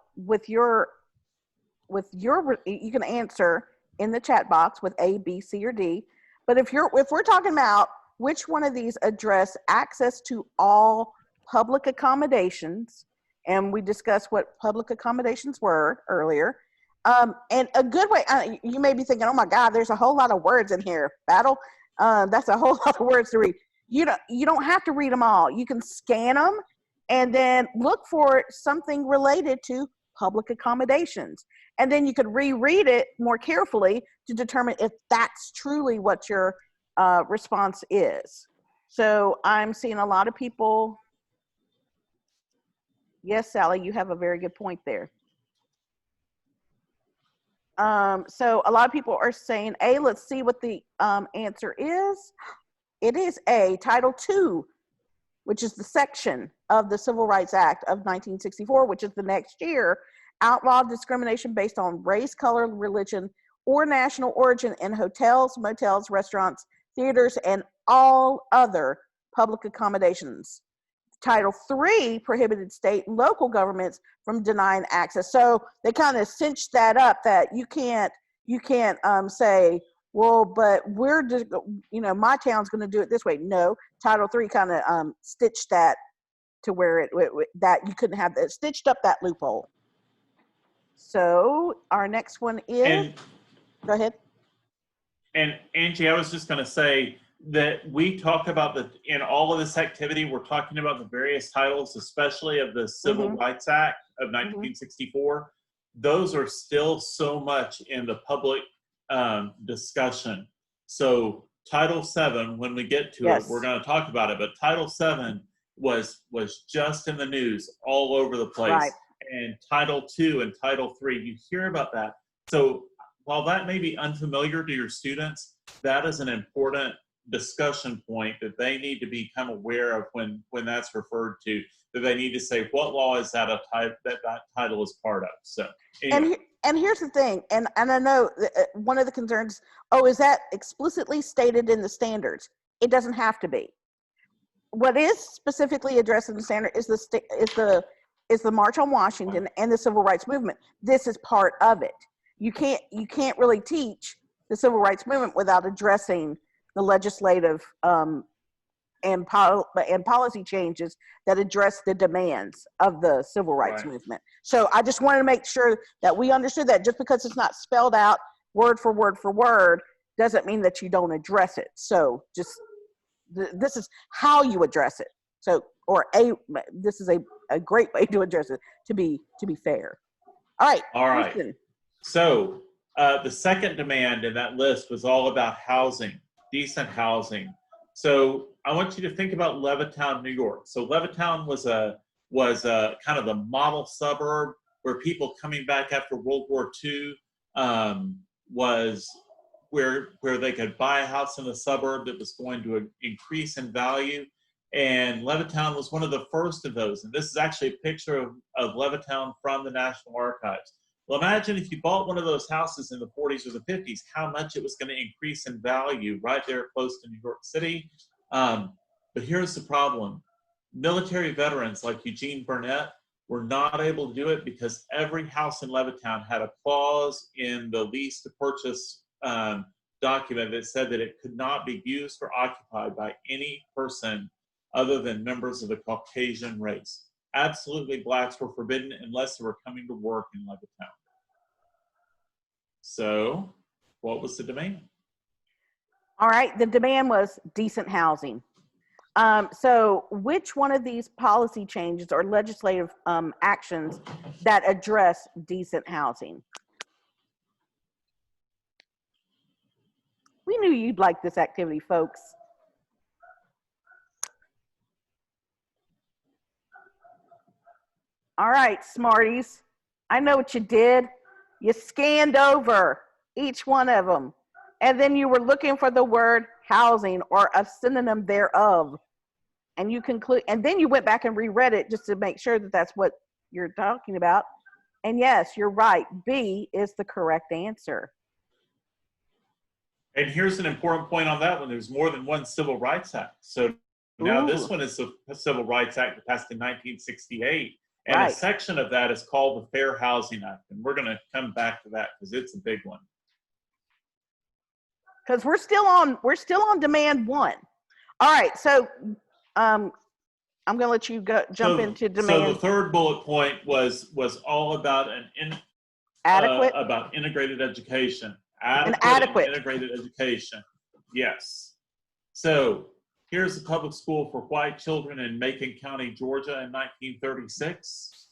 can answer in the chat box with A, B, C, or D. But if we're talking about which one of these address access to all public accommodations? And we discussed what public accommodations were earlier. And a good way, you may be thinking, oh my God, there's a whole lot of words in here, Battle. That's a whole lot of words to read. You don't have to read them all. You can scan them and then look for something related to public accommodations. And then you could reread it more carefully to determine if that's truly what your response is. So I'm seeing a lot of people. Yes, Sally, you have a very good point there. So a lot of people are saying A. Let's see what the answer is. It is A, Title II, which is the section of the Civil Rights Act of 1964, which is the next year, outlawed discrimination based on race, color, religion, or national origin in hotels, motels, restaurants, theaters, and all other public accommodations. Title III prohibited state and local governments from denying access. So they kind of cinched that up, that you can't say, well, but we're just, my town's going to do it this way. No, Title III kind of stitched that to where that you couldn't have that, stitched up that loophole. So our next one is, go ahead. And Angie, I was just going to say that we talk about in all of this activity, we're talking about the various titles, especially of the Civil Rights Act of 1964. Those are still so much in the public discussion. So Title VII, when we get to it, we're going to talk about it, but Title VII was just in the news all over the place. Right. And Title II and Title III, you hear about that. So while that may be unfamiliar to your students, that is an important discussion point that they need to become aware of when that's referred to, that they need to say, what law is that that title is part of? So anyway. And here's the thing, and I know one of the concerns, is that explicitly stated in the standards? It doesn't have to be. What is specifically addressed in the standard is the March on Washington and the Civil Rights Movement. This is part of it. You can't really teach the Civil Rights Movement without addressing the legislative and policy changes that address the demands of the Civil Rights Movement. So I just wanted to make sure that we understood that just because it's not spelled out word for word for word doesn't mean that you don't address it. So just this is how you address it. So this is a great way to address it, to be fair. All right. Listen. So the second demand in that list was all about housing, decent housing. So I want you to think about Levittown, New York. So Levittown was a kind of the model suburb where people coming back after World War II was where they could buy a house in the suburb that was going to increase in value. And Levittown was one of the first of those. And this is actually a picture of Levittown from the National Archives. Well, imagine if you bought one of those houses in the 40s or the 50s, how much it was going to increase in value right there close to New York City. But here's the problem. Military veterans like Eugene Burnett were not able to do it because every house in Levittown had a clause in the lease to purchase document that said that it could not be used or occupied by any person other than members of the Caucasian race. Absolutely, blacks were forbidden unless they were coming to work in Levittown. So, what was the demand? All right, the demand was decent housing. So, which one of these policy changes or legislative actions that address decent housing? We knew you'd like this activity, folks. All right, smarties. I know what you did. You scanned over each one of them, and then you were looking for the word housing or a synonym thereof, and you conclude. And then you went back and reread it just to make sure that that's what you're talking about. And yes, you're right. B is the correct answer. And here's an important point on that one. There's more than one Civil Rights Act. So now this one is the Civil Rights Act that passed in 1968. And a section of that is called the Fair Housing Act. And we're going to come back to that because it's a big one. Because we're still on demand one. All right, so I'm going to let you jump into demand. So the third bullet point was all about Adequate. About integrated education. Adequate. Integrated education. Yes. So here's the public school for white children in Macon County, Georgia in 1936.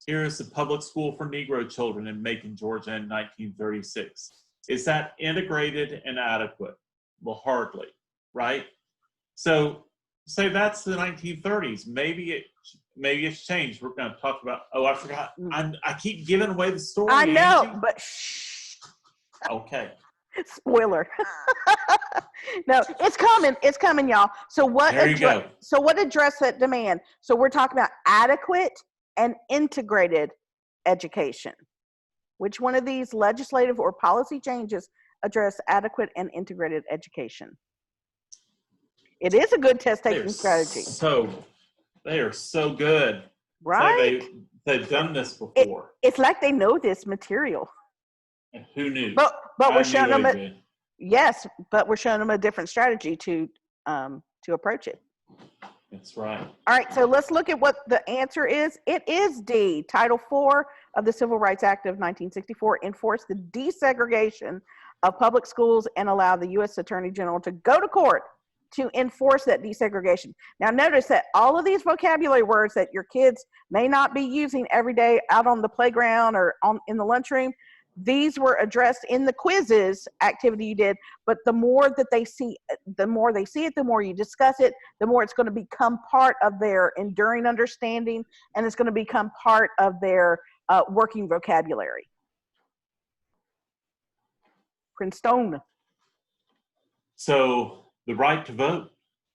Here's the public school for Negro children in Macon, Georgia in 1936. Is that integrated and adequate? Well, hardly, right? So say that's the 1930s. Maybe it's changed. We're going to talk about. Oh, I forgot. I keep giving away the story. I know, Angie. but shh. Okay. Spoiler. No, it's coming. It's coming, y'all. So what? There you go. So what address that demand? So we're talking about adequate and integrated education. Which one of these legislative or policy changes address adequate and integrated education? It is a good test-taking strategy. They are so good. Right? Like they've done this before. It's like they know this material. And who knew? But we're showing them did. Yes, but we're showing them a different strategy to approach it. That's right. All right, so let's look at what the answer is. It is D. Title IV of the Civil Rights Act of 1964 enforced the desegregation of public schools and allow the U.S. Attorney General to go to court to enforce that desegregation. Now notice that all of these vocabulary words that your kids may not be using every day out on the playground or in the lunchroom, these were addressed in the QUIZIZZ activity you did, but the more that they see it, the more you discuss it, the more it's going to become part of their enduring understanding, and it's going to become part of their working vocabulary. Princeton. So the right to vote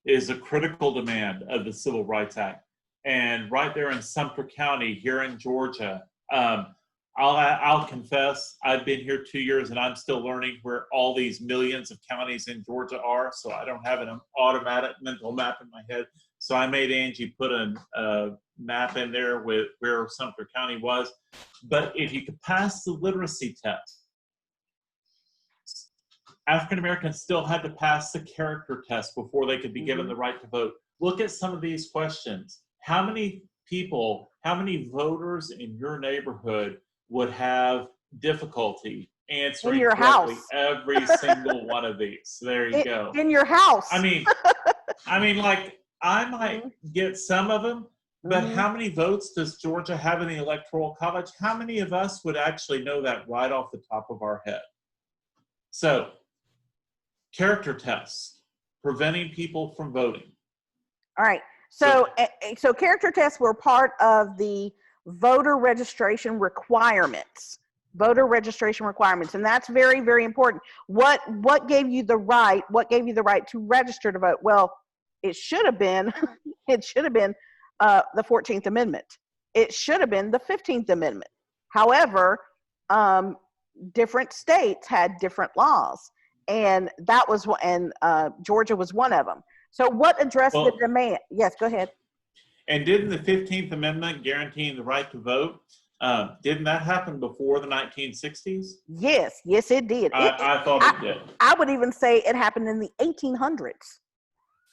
is a critical demand of the Civil Rights Act. And right there in Sumter County here in Georgia, I'll confess, I've been here 2 years and I'm still learning where all these millions of counties in Georgia are. So I don't have an automatic mental map in my head. So I made Angie put a map in there with where Sumter County was. But if you could pass the literacy test, African Americans still had to pass the character test before they could be given the right to vote. Look at some of these questions. How many people, how many voters in your neighborhood would have difficulty answering in your correctly house? Every single one of these? There you go. In your house. I mean, like I might get some of them, but how many votes does Georgia have in the Electoral College? How many of us would actually know that right off the top of our head? So, character tests, preventing people from voting. All right. So character tests were part of the voter registration requirements. Voter registration requirements, and that's very, very important. What gave you the right? What gave you the right to register to vote? Well, it should have been the 14th Amendment. It should have been the 15th Amendment. However, different states had different laws, and that was Georgia was one of them. So what addressed the demand? Yes, go ahead. And didn't the 15th Amendment guaranteeing the right to vote, didn't that happen before the 1960s? Yes, it did. I thought it did. I would even say it happened in the 1800s.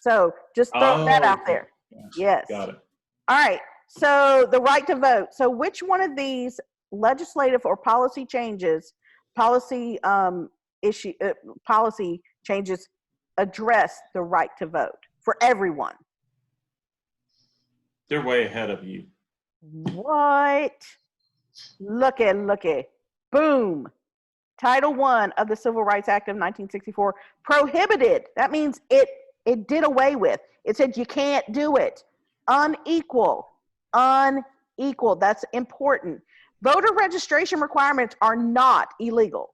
So just throw that out there. Yes. Got it. All right. So the right to vote. So which one of these legislative or policy changes, policy changes address the right to vote for everyone? They're way ahead of you. What? Looky. Boom. Title I of the Civil Rights Act of 1964 prohibited. That means it did away with. It said you can't do it. Unequal. That's important. Voter registration requirements are not illegal.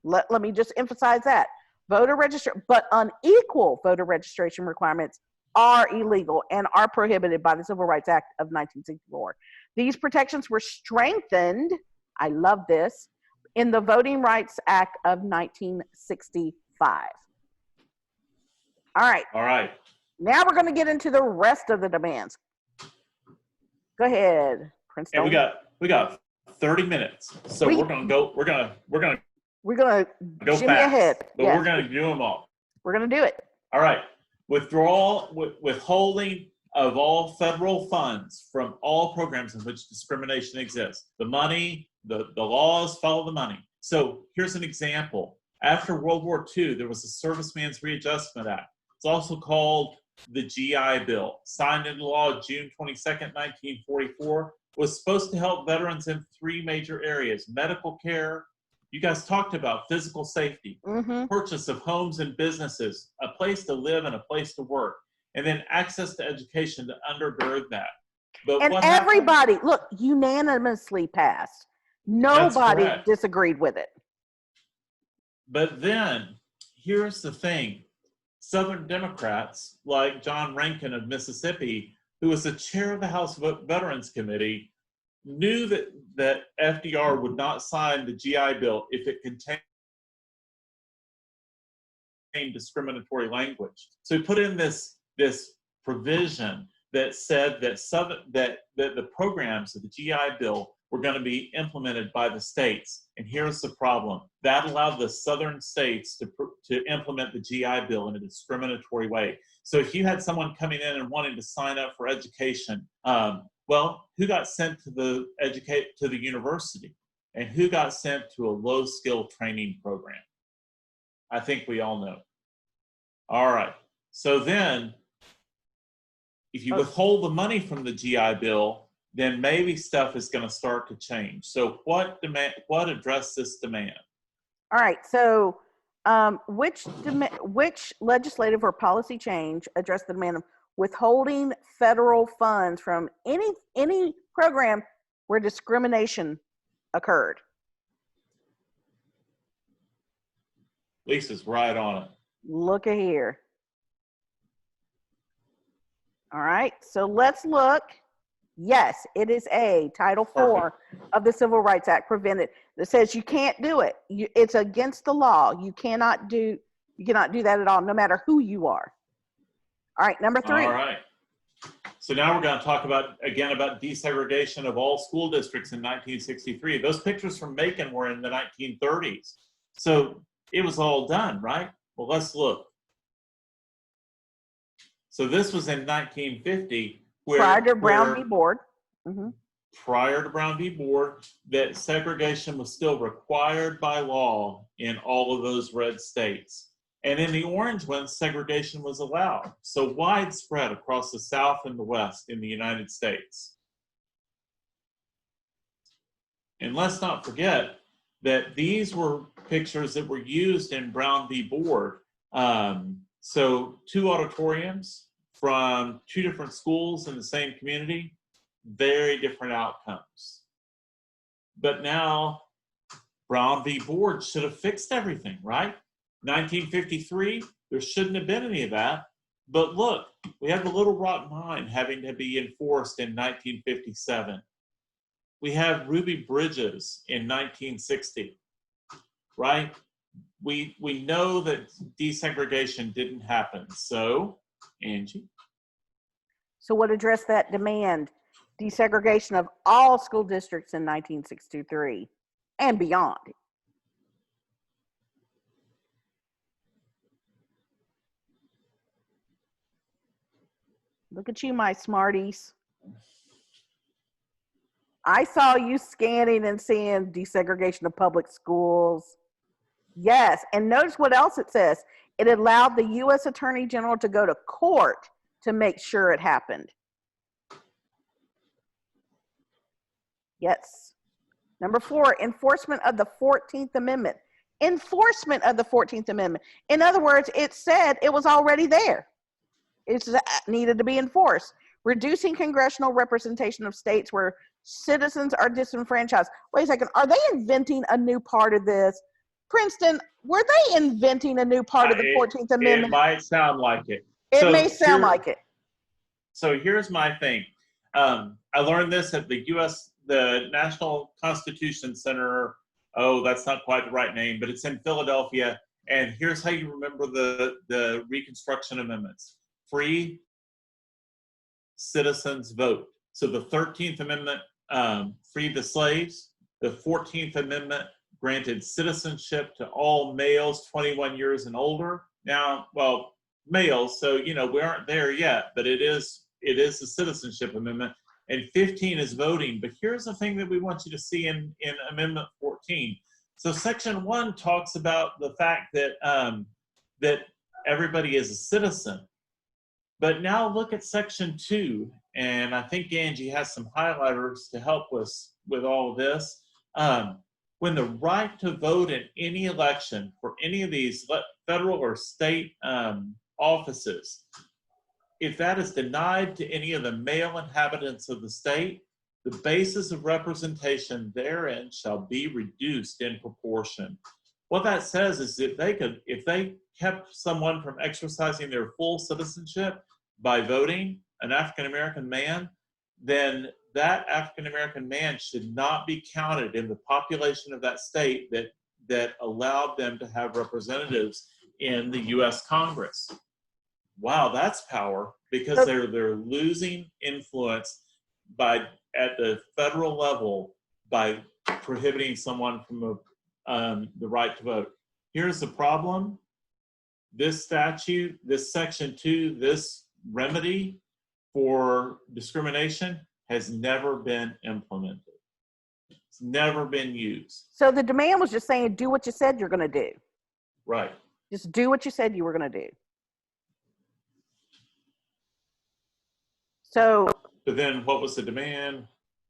Let me just emphasize that. But unequal voter registration requirements are illegal and are prohibited by the Civil Rights Act of 1964. These protections were strengthened, I love this, in the Voting Rights Act of 1965. All right. Now we're going to get into the rest of the demands. Go ahead, Princeton. And we got 30 minutes, so we're going to go fast, ahead. but yes. we're going to do them all. We're going to do it. All right. withholding of all federal funds from all programs in which discrimination exists. The money, the laws follow the money. So here's an example. After World War II, there was the Serviceman's Readjustment Act. It's also called the GI Bill, signed into law June 22nd, 1944, was supposed to help veterans in 3 major areas: medical care, you guys talked about physical safety, purchase of homes and businesses, a place to live and a place to work, and then access to education to undergird that. But and what everybody, happened? look, unanimously passed. Nobody disagreed with it. But then, here's the thing. Southern Democrats, like John Rankin of Mississippi, who was the chair of the House Veterans Committee, knew that FDR would not sign the GI Bill if it contained discriminatory language. So he put in this provision that said that the programs of the GI Bill were going to be implemented by the states. And here's the problem. That allowed the southern states to implement the GI Bill in a discriminatory way. So if you had someone coming in and wanting to sign up for education, well, who got sent to the university? And who got sent to a low-skill training program? I think we all know. All right. So then, if you withhold the money from the GI Bill, then maybe stuff is going to start to change. So what addressed this demand? All right. So which legislative or policy change addressed the demand of withholding federal funds from any program where discrimination occurred? Lisa's right on it. Look at here. All right. So let's look. Yes, it is Title IV of the Civil Rights Act prevented. That says you can't do it. It's against the law. You cannot do that at all, no matter who you are. All right, number 3. All right. So now we're going to talk about desegregation of all school districts in 1963. Those pictures from Macon were in the 1930s. So it was all done, right? Well, let's look. So this was in 1950. Prior to Brown v. Board. Prior to Brown v. Board, that segregation was still required by law in all of those red states. And in the orange ones, segregation was allowed. So widespread across the South and the West in the United States. And let's not forget that these were pictures that were used in Brown v. Board. So 2 auditoriums from 2 different schools in the same community, very different outcomes. But now, Brown v. Board should have fixed everything, right? 1953, there shouldn't have been any of that. But look, we have the Little Rock Mine having to be enforced in 1957. We have Ruby Bridges in 1960, right? We know that desegregation didn't happen. So, Angie? So what addressed that demand? Desegregation of all school districts in 1963 and beyond. Look at you, my smarties. I saw you scanning and seeing desegregation of public schools. Yes, and notice what else it says. It allowed the U.S. Attorney General to go to court to make sure it happened. Yes. Number 4, enforcement of the 14th Amendment. Enforcement of the 14th Amendment. In other words, it said it was already there. It needed to be enforced. Reducing congressional representation of states where citizens are disenfranchised. Wait a second, are they inventing a new part of this? Princeton, were they inventing a new part of the 14th Amendment? It might sound like it. It may sound like it. So here's my thing. I learned this at the National Constitution Center. Oh, that's not quite the right name, but it's in Philadelphia. And here's how you remember the Reconstruction Amendments. Free citizens vote. So the 13th Amendment freed the slaves. The 14th Amendment granted citizenship to all males 21 years and older. Now, well, males, so you know we aren't there yet, but it is a citizenship amendment, and 15 is voting. But here's the thing that we want you to see in Amendment 14. So Section 1 talks about the fact that that everybody is a citizen, but now look at Section 2, and I think Angie has some highlighters to help us with all of this. When the right to vote in any election for any of these federal or state offices, if that is denied to any of the male inhabitants of the state, the basis of representation therein shall be reduced in proportion. What that says is if they kept someone from exercising their full citizenship by voting, an African-American man, then that African-American man should not be counted in the population of that state that allowed them to have representatives in the U.S. Congress. Wow, that's power, because they're losing influence at the federal level by prohibiting someone from the right to vote. Here's the problem. This statute, this Section 2, this remedy for discrimination has never been implemented. It's never been used. So the demand was just saying, do what you said you're going to do. Right. Just do what you said you were going to do. So. But then what was the demand?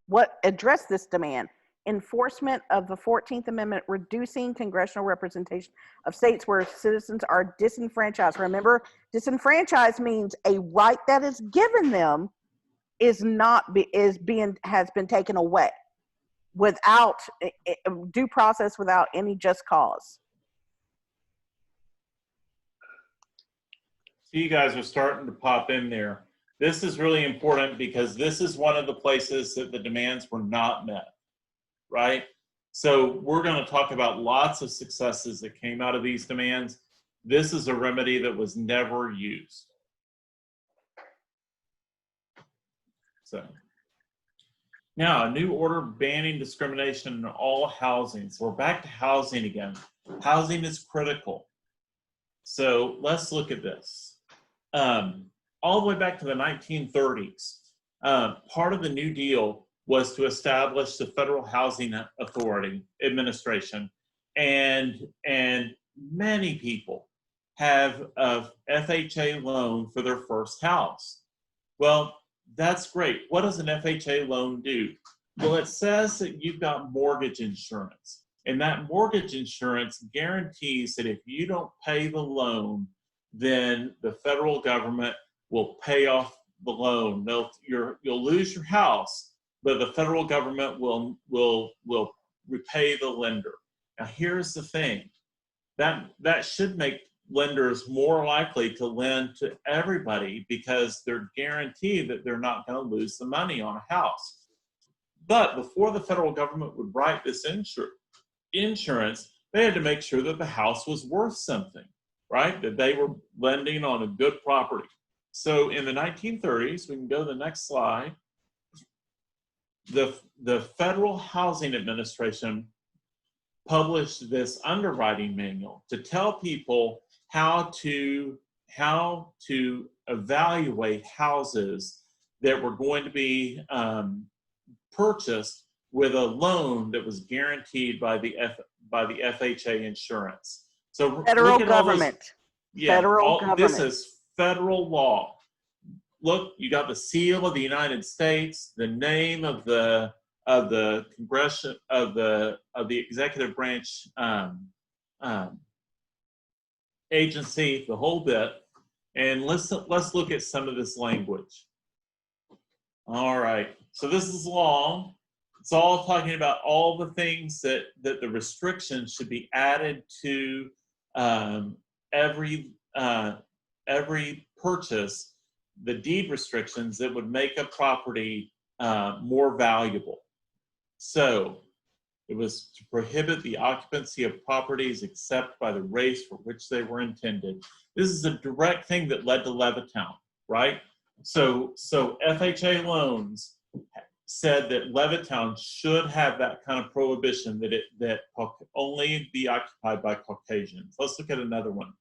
What addressed this demand? Enforcement of the 14th Amendment, reducing congressional representation of states where citizens are disenfranchised. Remember, disenfranchised means a right that is given them has been taken away without due process, without any just cause. So you guys are starting to pop in there. This is really important because this is one of the places that the demands were not met, right? So we're going to talk about lots of successes that came out of these demands. This is a remedy that was never used. So now a new order banning discrimination in all housing. So we're back to housing again. Housing is critical. So let's look at this. All the way back to the 1930s, part of the New Deal was to establish the Federal Housing Authority Administration, and many people have a FHA loan for their first house. Well, that's great. What does an FHA loan do? Well, it says that you've got mortgage insurance, and that mortgage insurance guarantees that if you don't pay the loan, then the federal government will pay off the loan. You'll lose your house, but the federal government will repay the lender. Now, here's the thing. That should make lenders more likely to lend to everybody because they're guaranteed that they're not going to lose the money on a house. But before the federal government would write this insurance, they had to make sure that the house was worth something, right? That they were lending on a good property. So in the 1930s, we can go to the next slide, the Federal Housing Administration published this underwriting manual to tell people how to evaluate houses that were going to be purchased with a loan that was guaranteed by the FHA insurance. So federal government. Federal government. This is federal law. Look, you got the seal of the United States, the name of the Congression of the executive branch agency, the whole bit, and let's look at some of this language. All right, so this is long. It's all talking about all the things that the restrictions should be added to every purchase, the deed restrictions that would make a property more valuable. So it was to prohibit the occupancy of properties except by the race for which they were intended. This is a direct thing that led to Levittown, right? So FHA loans said that Levittown should have that kind of prohibition, that only be occupied by Caucasians. Let's look at another one.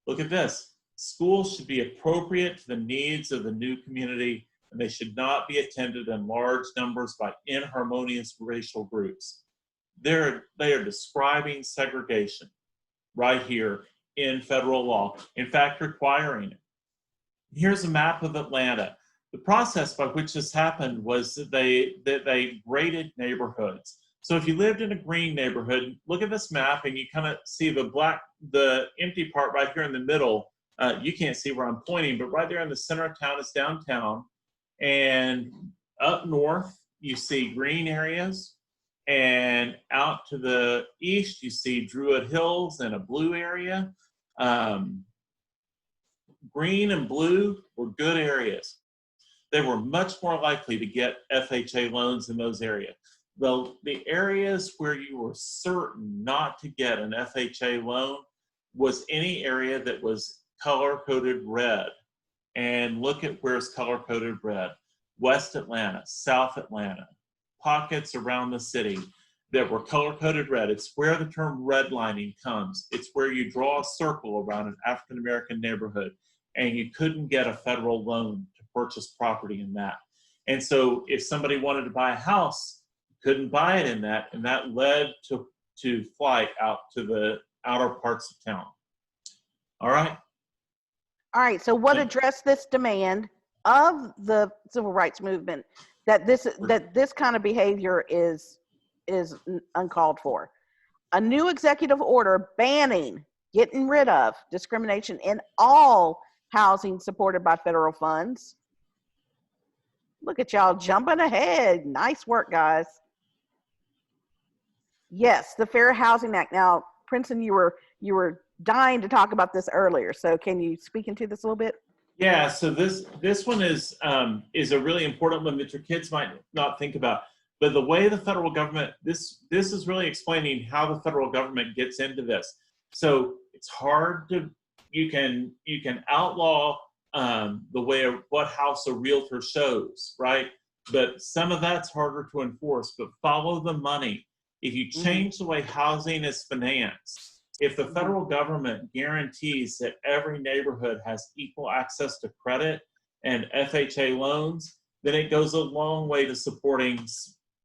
Look at this. Schools should be appropriate to the needs of the new community, and they should not be attended in large numbers by inharmonious racial groups. They are describing segregation right here in federal law, in fact, requiring it. Here's a map of Atlanta. The process by which this happened was that they graded neighborhoods. So if you lived in a green neighborhood, look at this map and you kind of see the empty part right here in the middle. You can't see where I'm pointing, but right there in the center of town is downtown. And up north, you see green areas. And out to the east, you see Druid Hills and a blue area. Green and blue were good areas. They were much more likely to get FHA loans in those areas. The areas where you were certain not to get an FHA loan was any area that was color-coded red. And look at where it's color-coded red. West Atlanta, South Atlanta, pockets around the city that were color-coded red. It's where the term redlining comes. It's where you draw a circle around an African-American neighborhood and you couldn't get a federal loan to purchase property in that. And so if somebody wanted to buy a house, couldn't buy it in that, and that led to flight out to the outer parts of town. All right? All right, so what addressed this demand of the civil rights movement that this kind of behavior is uncalled for? A new executive order banning, getting rid of discrimination in all housing supported by federal funds. Look at y'all jumping ahead. Nice work, guys. Yes, the Fair Housing Act. Now, Princeton, you were dying to talk about this earlier. So can you speak into this a little bit? Yeah, so this one is a really important one that your kids might not think about. But the way the federal government, this is really explaining how the federal government gets into this. So it's hard to, you can outlaw the way of what house a realtor shows, right? But some of that's harder to enforce, but follow the money. If you change the way housing is financed, if the federal government guarantees that every neighborhood has equal access to credit and FHA loans, then it goes a long way to supporting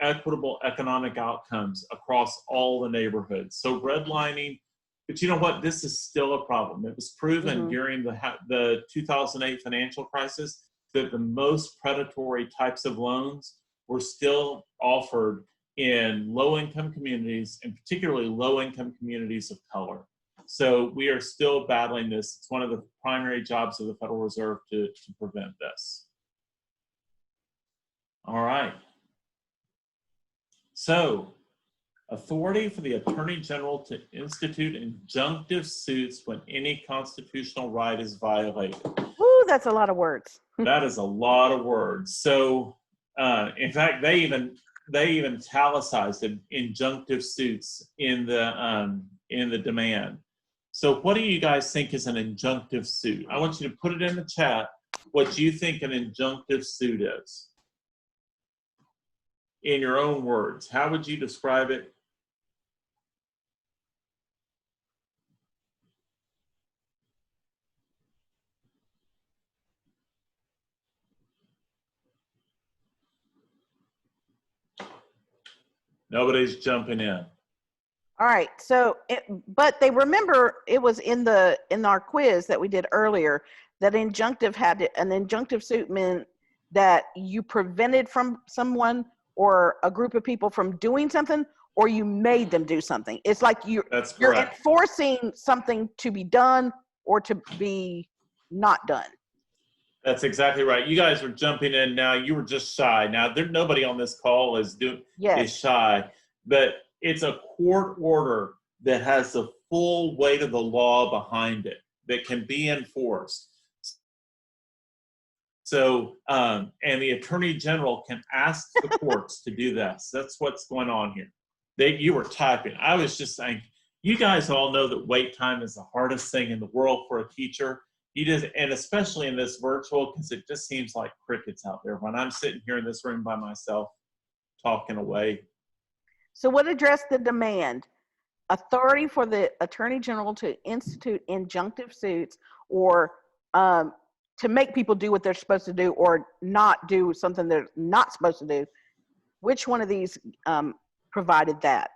equitable economic outcomes across all the neighborhoods. So redlining, but you know what? This is still a problem. It was proven during the 2008 financial crisis that the most predatory types of loans were still offered in low-income communities, and particularly low-income communities of color. So we are still battling this. It's one of the primary jobs of the Federal Reserve to prevent this. All right. So, authority for the Attorney General to institute injunctive suits when any constitutional right is violated. Ooh, that's a lot of words. That is a lot of words. So, in fact, they even italicized injunctive suits in the demand. So what do you guys think is an injunctive suit? I want you to put it in the chat what you think an injunctive suit is. In your own words, how would you describe it? Nobody's jumping in. All right, so but they remember it was in our quiz that we did earlier that an injunctive suit meant that you prevented from someone or a group of people from doing something, or you made them do something. It's like you're enforcing something to be done or to be not done. That's exactly right. You guys are jumping in now. You were just shy. Now, nobody on this call is shy, but it's a court order that has the full weight of the law behind it that can be enforced. So, and the Attorney General can ask the courts to do this. That's what's going on here. You were typing. I was just saying, you guys all know that wait time is the hardest thing in the world for a teacher. And especially in this virtual, because it just seems like crickets out there when I'm sitting here in this room by myself talking away. So what addressed the demand? Authority for the Attorney General to institute injunctive suits or to make people do what they're supposed to do or not do something they're not supposed to do. Which one of these provided that?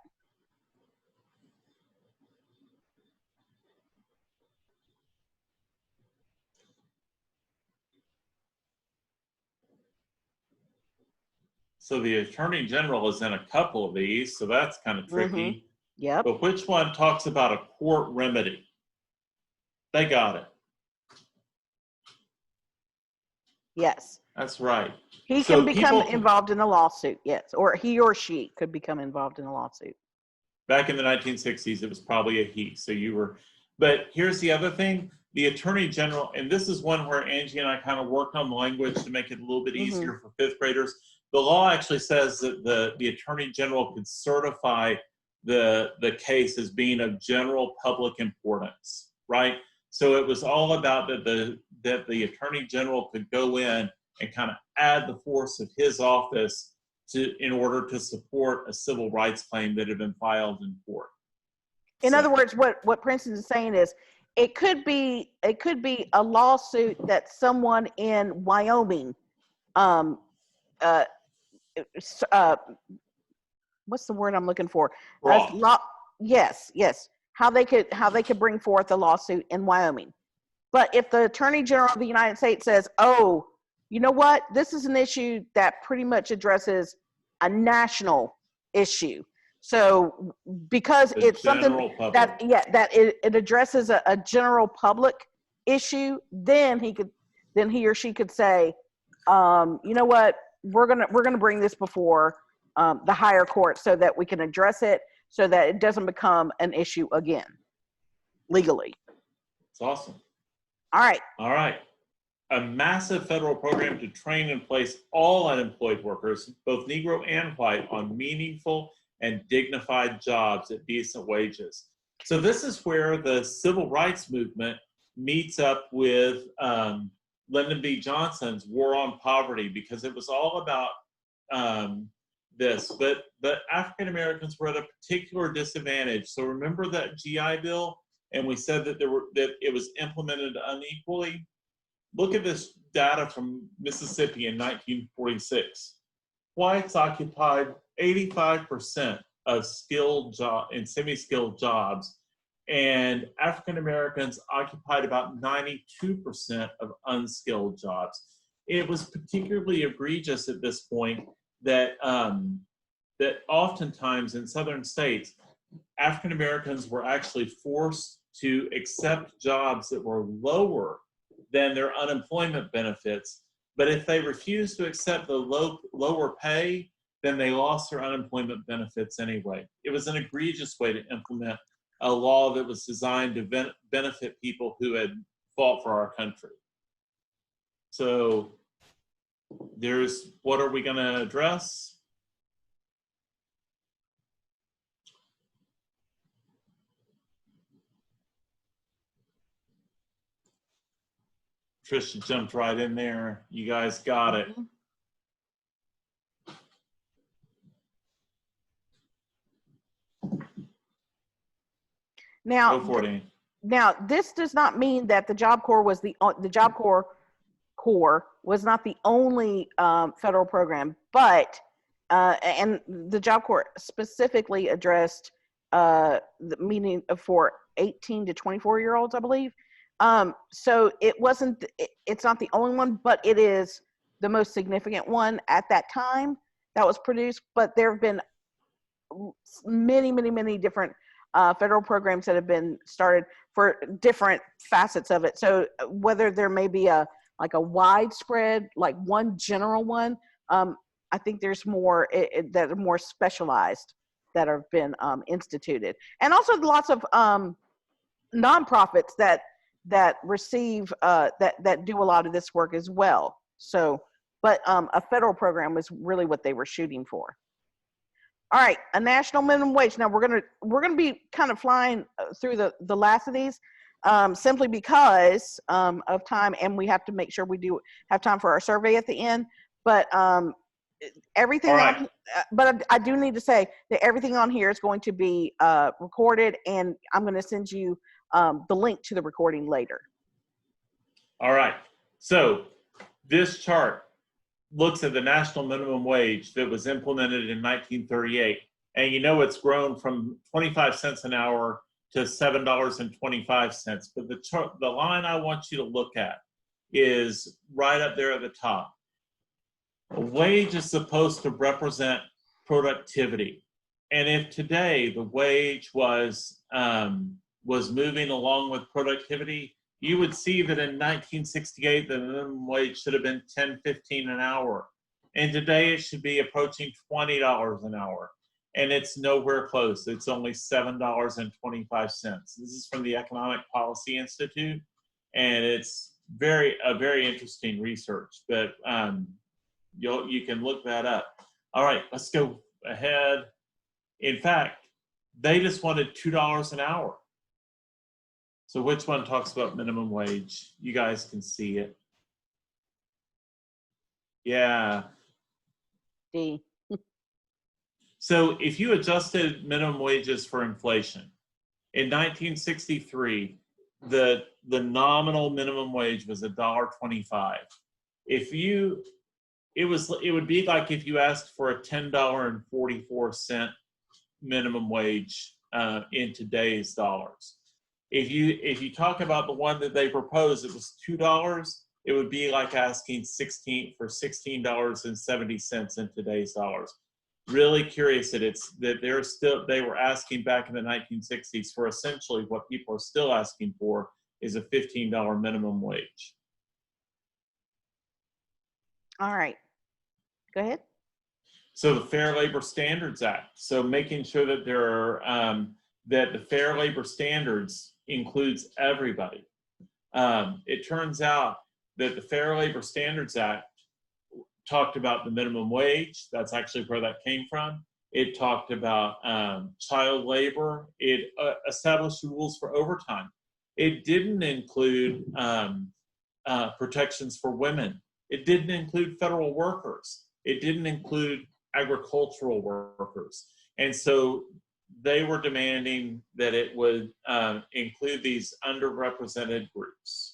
So the Attorney General is in a couple of these, so that's kind of tricky. Yep. But which one talks about a court remedy? They got it. Yes. That's right. He So can become people- involved in a lawsuit, yes. Or he or she could become involved in a lawsuit. Back in the 1960s, it was probably a he. So you were, but here's the other thing. The Attorney General, and this is one where Angie and I kind of worked on language to make it a little bit easier for fifth graders. The law actually says that the Attorney General could certify the case as being of general public importance, right? So it was all about that the Attorney General could go in and kind of add the force of his office in order to support a civil rights claim that had been filed in court. In other words, what Princeton is saying is it could be a lawsuit that someone in Wyoming what's the word I'm looking for? Yes. How they could bring forth a lawsuit in Wyoming. But if the Attorney General of the United States says, "Oh, you know what? This is an issue that pretty much addresses a national issue." So because it's something that it addresses a general public issue, then he or she could say, "You know what? We're gonna bring this before the higher court so that we can address it, so that it doesn't become an issue again, legally." It's awesome. All right. A massive federal program to train and place all unemployed workers, both Negro and white, on meaningful and dignified jobs at decent wages. So this is where the civil rights movement meets up with Lyndon B. Johnson's War on Poverty, because it was all about this. But African Americans were at a particular disadvantage. So remember that GI Bill, and we said that it was implemented unequally. Look at this data from Mississippi in 1946. Whites occupied 85% of skilled and semi-skilled jobs, and African Americans occupied about 92% of unskilled jobs. It was particularly egregious at this point that that oftentimes in southern states, African Americans were actually forced to accept jobs that were lower than their unemployment benefits. But if they refused to accept the lower pay, then they lost their unemployment benefits anyway. It was an egregious way to implement a law that was designed to benefit people who had fought for our country. So what are we going to address? Trisha jumped right in there. You guys got it. Now, go for it, Ann. Now, this does not mean that the Job Corps was the Job Corps was not the only federal program, but and the Job Corps specifically addressed the meaning for 18 to 24-year-olds, I believe. So it's not the only one, but it is the most significant one at that time that was produced. But there have been many different federal programs that have been started for different facets of it. So whether there may be a widespread, like one general one, I think there's more that are more specialized that have been instituted, and also lots of nonprofits that receive that do a lot of this work as well. So, but a federal program was really what they were shooting for. All right, a national minimum wage. Now we're gonna be kind of flying through the last of these, simply because of time, and we have to make sure we do have time for our survey at the end. But everything, right. But I do need to say that everything on here is going to be recorded, and I'm going to send you the link to the recording later. All right. So this chart looks at the national minimum wage that was implemented in 1938. And you know it's grown from 25 cents an hour to $7.25. But the line I want you to look at is right up there at the top. A wage is supposed to represent productivity. And if today the wage was moving along with productivity, you would see that in 1968, the minimum wage should have been $10.15 an hour. And today it should be approaching $20 an hour. And it's nowhere close. It's only $7.25. This is from the Economic Policy Institute. And it's a very interesting research, but you can look that up. All right, let's go ahead. In fact, they just wanted $2 an hour. So which one talks about minimum wage? You guys can see it. Yeah. D. So if you adjusted minimum wages for inflation, in 1963, the nominal minimum wage was $1.25. It would be like if you asked for a $10.44 minimum wage in today's dollars. If you talk about the one that they proposed, it was $2. It would be like asking $16.70 in today's dollars. Really curious that they were asking back in the 1960s for essentially what people are still asking for is a $15 minimum wage. All right, go ahead. So the Fair Labor Standards Act. So making sure that that the Fair Labor Standards includes everybody. It turns out that the Fair Labor Standards Act talked about the minimum wage. That's actually where that came from. It talked about child labor. It established rules for overtime. It didn't include protections for women. It didn't include federal workers. It didn't include agricultural workers. And so they were demanding that it would include these underrepresented groups.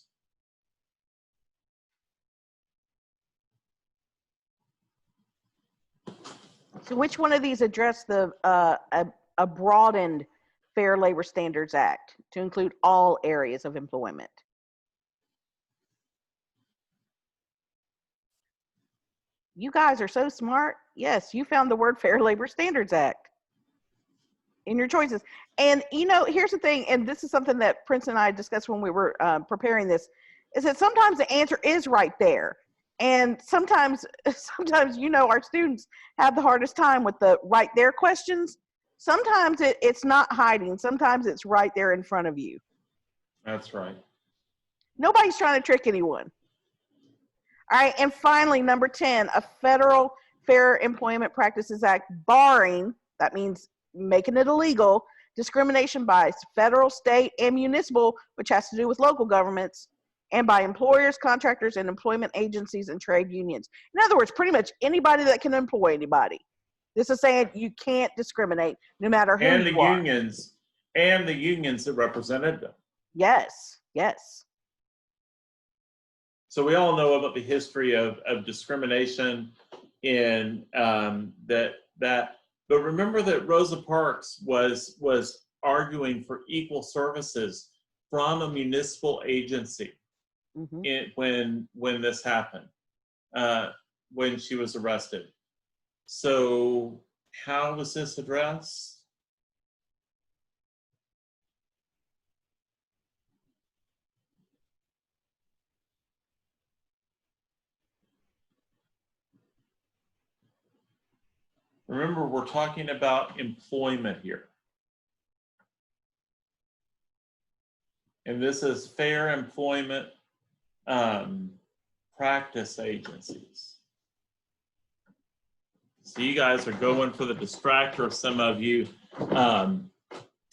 So which one of these address a broadened Fair Labor Standards Act to include all areas of employment? You guys are so smart. Yes, you found the word Fair Labor Standards Act in your choices. And here's the thing, and this is something that Prince and I discussed when we were preparing this, is that sometimes the answer is right there. And sometimes our students have the hardest time with the right there questions. Sometimes it's not hiding. Sometimes it's right there in front of you. That's right. Nobody's trying to trick anyone. All right, and finally, number 10, a federal Fair Employment Practices Act barring, that means making it illegal, discrimination by federal, state, and municipal, which has to do with local governments, and by employers, contractors, and employment agencies and trade unions. In other words, pretty much anybody that can employ anybody. This is saying you can't discriminate no matter who you are. And the unions that represented them. Yes, yes. So we all know about the history of discrimination in that. But remember that Rosa Parks was arguing for equal services from a municipal agency when this happened, when she was arrested. So how was this addressed? Remember, we're talking about employment here. And this is fair employment practice agencies. So you guys are going for the distractor, some of you.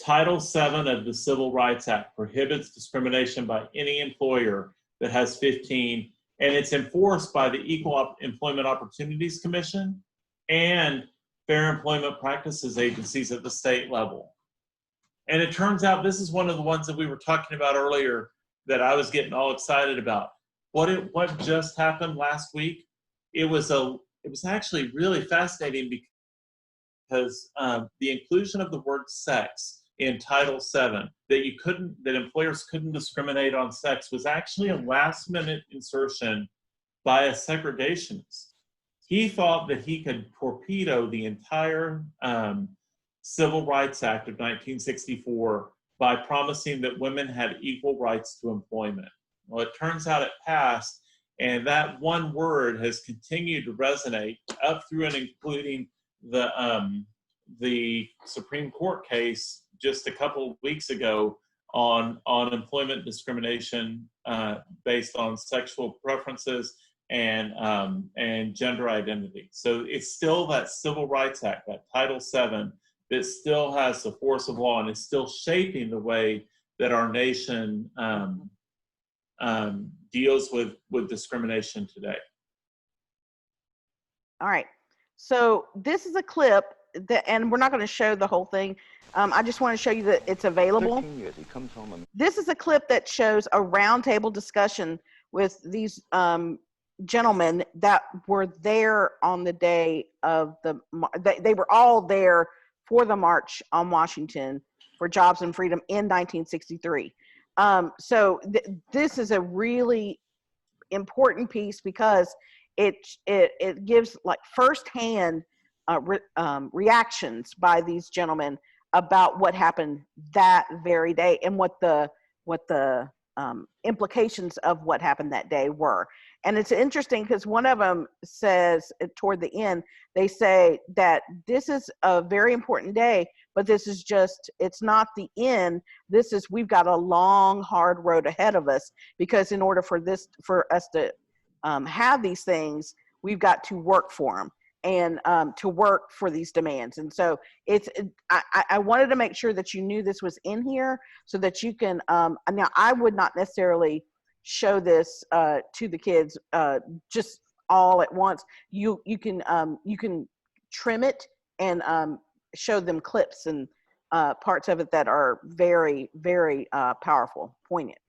Title VII of the Civil Rights Act prohibits discrimination by any employer that has 15, and it's enforced by the Equal Employment Opportunities Commission and Fair Employment Practices agencies at the state level. And it turns out this is one of the ones that we were talking about earlier that I was getting all excited about. what just happened last week, it was actually really fascinating because the inclusion of the word sex in Title VII, that employers couldn't discriminate on sex, was actually a last-minute insertion by a segregationist. He thought that he could torpedo the entire Civil Rights Act of 1964 by promising that women had equal rights to employment. Well, it turns out it passed, and that one word has continued to resonate up through and including the Supreme Court case just a couple of weeks ago on employment discrimination based on sexual preferences and gender identity. So it's still that Civil Rights Act, that Title VII, that still has the force of law and is still shaping the way that our nation deals with discrimination today. All right. So this is a clip and we're not going to show the whole thing. I just want to show you that it's available. This is a clip that shows a roundtable discussion with these gentlemen that were there on the day of they were all there for the March on Washington for Jobs and Freedom in 1963. So this is a really important piece because it gives like firsthand reactions by these gentlemen about what happened that very day and what the implications of what happened that day were. And it's interesting because one of them says toward the end, they say that this is a very important day, but this is just, it's not the end. We've got a long, hard road ahead of us because in order for us to have these things, we've got to work for them and to work for these demands. And so I wanted to make sure that you knew this was in here so that you can, now I would not necessarily show this to the kids just all at once. You can trim it and show them clips and parts of it that are very, very powerful, poignant.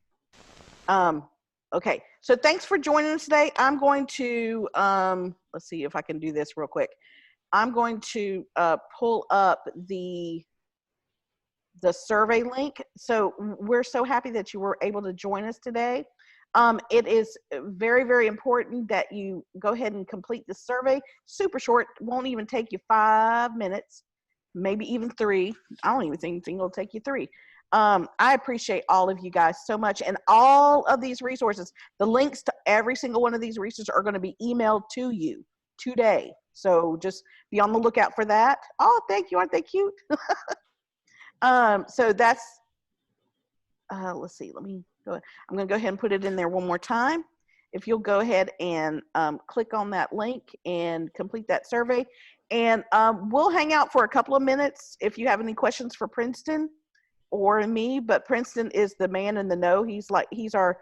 Okay, so thanks for joining us today. I'm going to, let's see if I can do this real quick. I'm going to pull up the survey link. So we're so happy that you were able to join us today. It is very, very important that you go ahead and complete the survey. Super short, won't even take you 5 minutes, maybe even 3. I don't even think it'll take you 3. I appreciate all of you guys so much. And all of these resources, the links to every single one of these resources are going to be emailed to you today. So just be on the lookout for that. Oh, thank you. Aren't they cute? So that's, let's see, let me go ahead. I'm going to go ahead and put it in there one more time. If you'll go ahead and click on that link and complete that survey. And we'll hang out for a couple of minutes if you have any questions for Princeton or me, but Princeton is the man in the know. He's our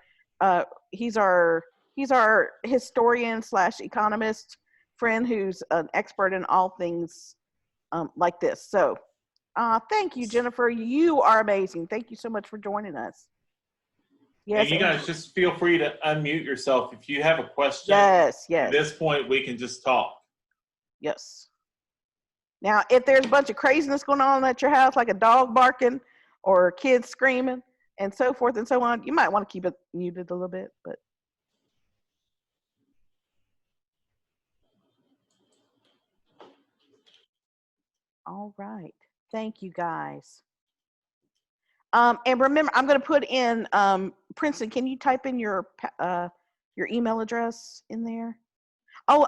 historian / economist friend who's an expert in all things like this. So thank you, Jennifer. You are amazing. Thank you so much for joining us. Yes, and you guys just feel free to unmute yourself if you have a question. Yes. At this point, we can just talk. Yes. Now, if there's a bunch of craziness going on at your house, like a dog barking or kids screaming and so forth and so on, you might want to keep it muted a little bit, but. All right. Thank you, guys. And remember, I'm going to put in, Princeton, can you type in your email address in there? Oh,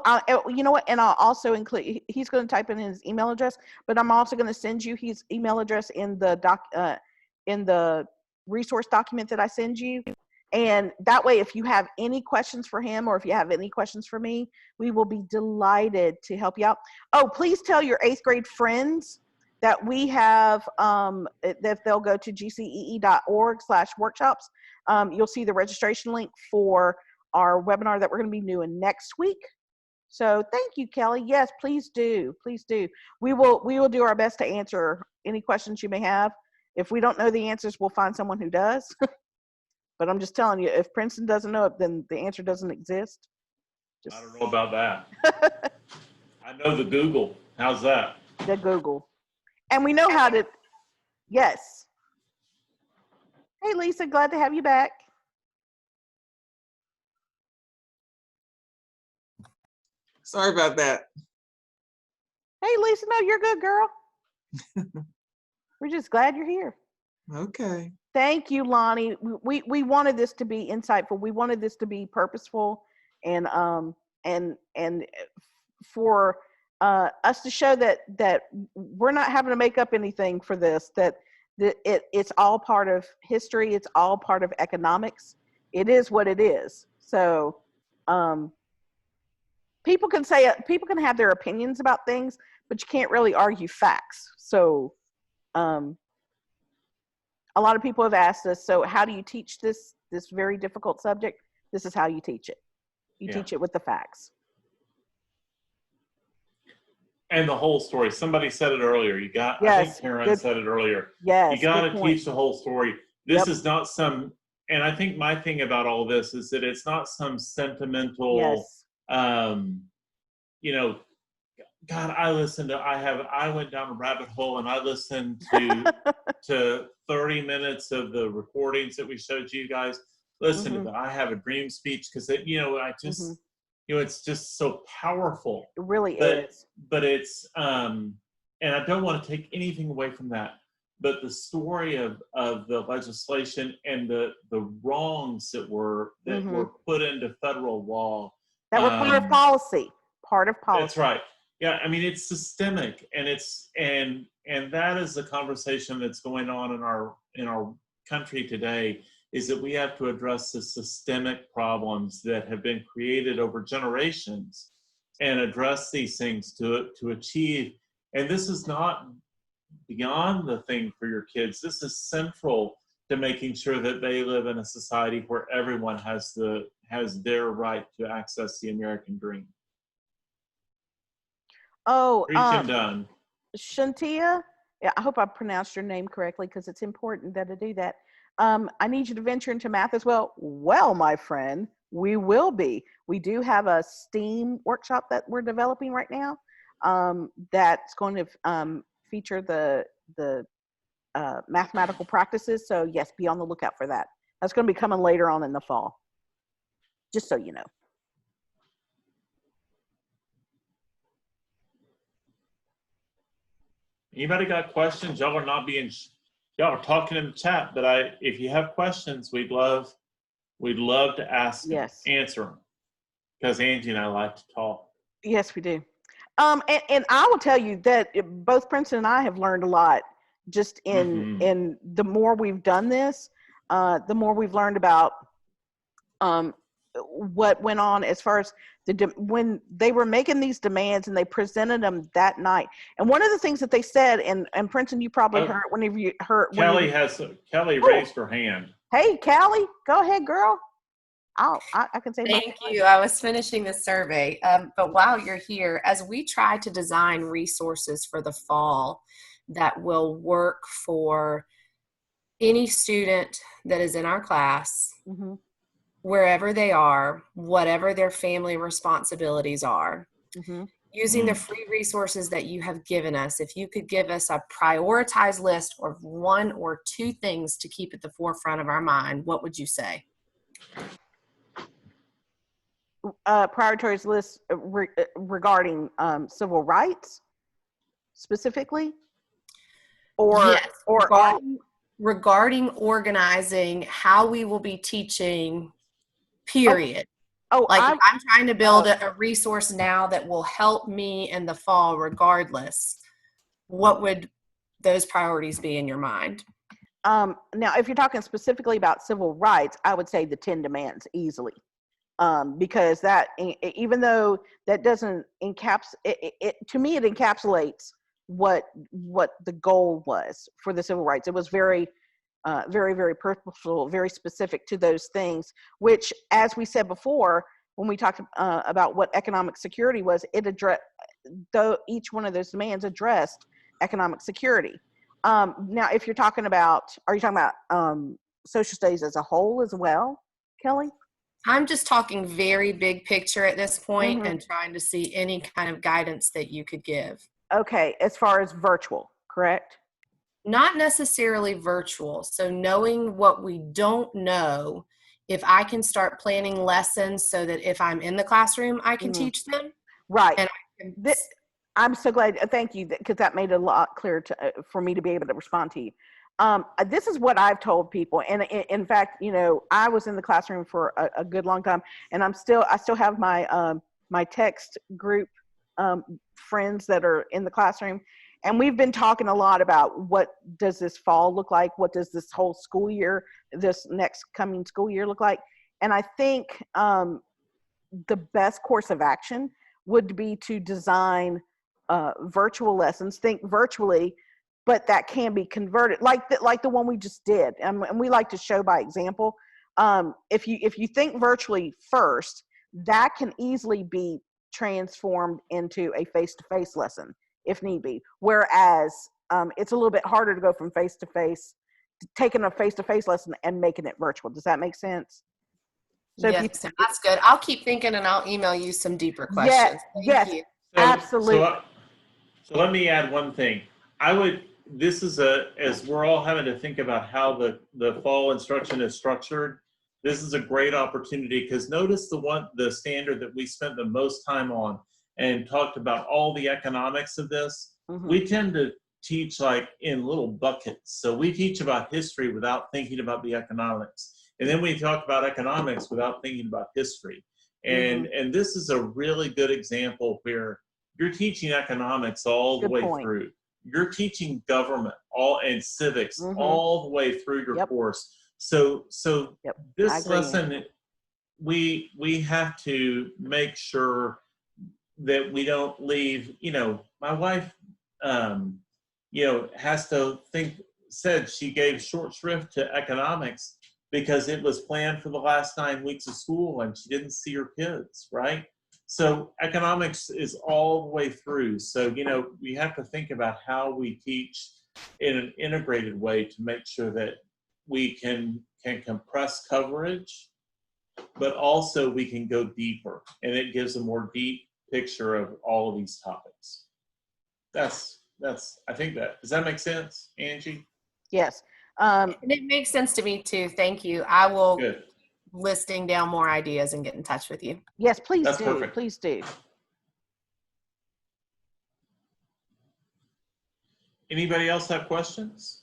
you know what? And I'll also include, he's going to type in his email address, but I'm also going to send you his email address in the resource document that I send you. And that way, if you have any questions for him or if you have any questions for me, we will be delighted to help you out. Oh, please tell your 8th grade friends that we have, if they'll go to gcee.org/workshops, you'll see the registration link for our webinar that we're going to be doing next week. So thank you, Kelly. Yes, please do. Please do. We will do our best to answer any questions you may have. If we don't know the answers, we'll find someone who does. But I'm just telling you, if Princeton doesn't know it, then the answer doesn't exist. I don't know about that. I know the Google. How's that? The Google. And we know how to, yes. Hey, Lisa, glad to have you back. Sorry about that. Hey, Lisa, no, you're good, girl. We're just glad you're here. Okay. Thank you, Lonnie. We wanted this to be insightful. We wanted this to be purposeful, and for us to show that we're not having to make up anything for this. That it's all part of history. It's all part of economics. It is what it is. So people can have their opinions about things, but you can't really argue facts. So a lot of people have asked us, so how do you teach this very difficult subject? This is how you teach it. You teach it with the facts. And the whole story. Somebody said it earlier. I think Karen said it earlier. Yes. You got to teach the whole story. This is not some, and I think my thing about all this is that it's not some sentimental, you know, God, I went down a rabbit hole and I listened to 30 minutes of the recordings that we showed you guys. Listen to the I Have a Dream speech, because it's just so powerful. It really is. But it's, and I don't want to take anything away from that, but the story of the legislation and the wrongs that were put into federal law. That were part of policy. That's right. Yeah, I mean, it's systemic, and and that is the conversation that's going on in our country today, is that we have to address the systemic problems that have been created over generations and address these things to achieve. And this is not beyond the thing for your kids. This is central to making sure that they live in a society where everyone has their right to access the American dream. Oh, done. Shantia, yeah, I hope I pronounced your name correctly, because it's important that I do that. I need you to venture into math as well. Well, my friend, we will be. We do have a STEAM workshop that we're developing right now that's going to feature the mathematical practices. So yes, be on the lookout for that. That's going to be coming later on in the fall, just so you know. Anybody got questions? Y'all are talking in the chat, but if you have questions, we'd love to ask them, answer them, because Angie and I like to talk. Yes, we do. And I will tell you that both Princeton and I have learned a lot just in the more we've done this, the more we've learned about what went on as far as when they were making these demands and they presented them that night. And one of the things that they said, and Princeton, you probably heard whenever you heard. Kelly raised her hand. Hey, Callie, go ahead, girl. I can say. Thank you. I was finishing the survey, but while you're here, as we try to design resources for the fall that will work for any student that is in our class, wherever they are, whatever their family responsibilities are, using the free resources that you have given us, if you could give us a prioritized list of 1 or 2 things to keep at the forefront of our mind, what would you say? Prioritized list regarding civil rights specifically? Or, yes, regarding organizing how we will be teaching, period. I'm trying to build a resource now that will help me in the fall regardless. What would those priorities be in your mind? Now, if you're talking specifically about civil rights, I would say the 10 demands easily. Because that, even though that doesn't to me, it encapsulates what the goal was for the civil rights. It was very, very purposeful, very specific to those things, which, as we said before, when we talked about what economic security was, it addressed, though each one of those demands addressed economic security. Now, if you're talking about, are you talking about social studies as a whole as well, Kelly? I'm just talking very big picture at this point and trying to see any kind of guidance that you could give. Okay, as far as virtual, correct? Not necessarily virtual. So knowing what we don't know, if I can start planning lessons so that if I'm in the classroom, I can teach them. Right. And I'm so glad. Thank you, because that made it a lot clearer for me to be able to respond to you. This is what I've told people, and in fact, I was in the classroom for a good long time, and I still have my my text group friends that are in the classroom, and we've been talking a lot about what does this fall look like, what does this whole school year, this next coming school year look like, and I think the best course of action would be to design virtual lessons, think virtually, but that can be converted, like the one we just did, and we like to show by example. If you think virtually first, that can easily be transformed into a face-to-face lesson if need be. Whereas it's a little bit harder to go from face-to-face, taking a face-to-face lesson and making it virtual. Does that make sense? So yes, that's good. I'll keep thinking, and I'll email you some deeper questions. Yes, you. Absolutely. So let me add one thing. This is as we're all having to think about how the fall instruction is structured, this is a great opportunity, because notice the standard that we spent the most time on and talked about all the economics of this. We tend to teach like in little buckets. So we teach about history without thinking about the economics. And then we talk about economics without thinking about history. And this is a really good example where you're teaching economics all the way through. You're teaching government and civics all the way through your course. So this lesson, we have to make sure that we don't leave, my wife, has to said she gave short shrift to economics because it was planned for the last 9 weeks of school and she didn't see her kids, right? So economics is all the way through. So, we have to think about how we teach in an integrated way to make sure that we can compress coverage, but also we can go deeper, and it gives a more deep picture of all of these topics. I think does that make sense, Angie? Yes. And it makes sense to me too. Thank you. I will listing down more ideas and get in touch with you. Yes, please That's do. Perfect. Please do. Anybody else have questions?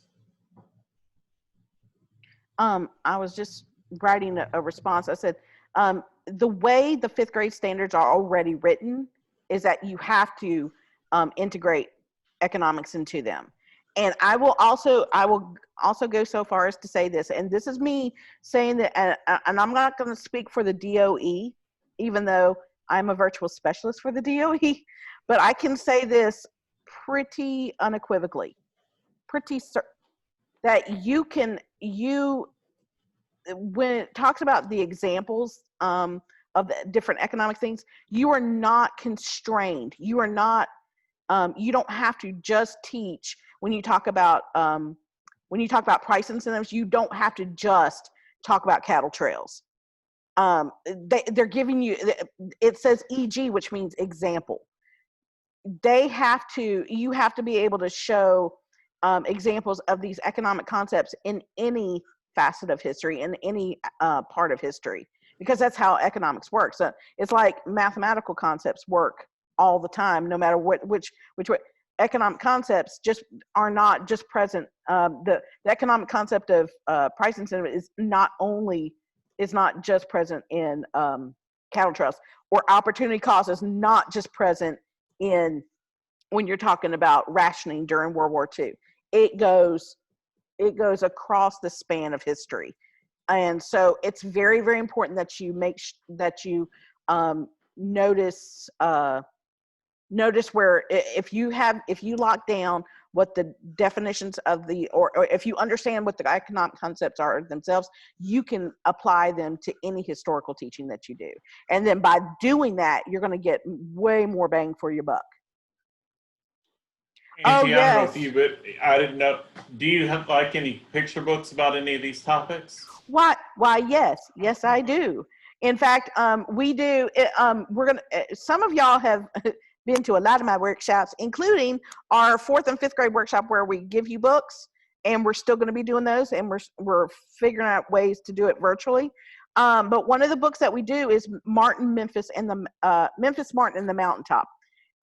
I was just writing a response. I said, the way the 5th grade standards are already written is that you have to integrate economics into them. And I will also go so far as to say this, and this is me saying that, and I'm not going to speak for the DOE, even though I'm a virtual specialist for the DOE, but I can say this pretty unequivocally, pretty certain, that when it talks about the examples of the different economic things, you are not constrained. You are not, you don't have to just teach. When you talk about price incentives, you don't have to just talk about cattle trails. They're giving you, it says EG, which means example. You have to be able to show examples of these economic concepts in any facet of history, in any part of history, because that's how economics works. So it's like mathematical concepts work all the time, no matter which way. Economic concepts just are not just present. The economic concept of price incentive is not just present in cattle trusts, or opportunity cost is not just present in when you're talking about rationing during World War II. It goes across the span of history, and so it's very, very important that you notice where if you lock down what the definitions of or if you understand what the economic concepts are themselves, you can apply them to any historical teaching that you do. And then by doing that, you're going to get way more bang for your buck. Angie, I don't know if you, but I didn't know. Do you have like any picture books about any of these topics? Why, yes, I do. In fact, we do. We're gonna. Some of y'all have been to a lot of my workshops, including our 4th and 5th grade workshop where we give you books, and we're still going to be doing those, and we're figuring out ways to do it virtually. But one of the books that we do is Memphis Martin and the Mountaintop,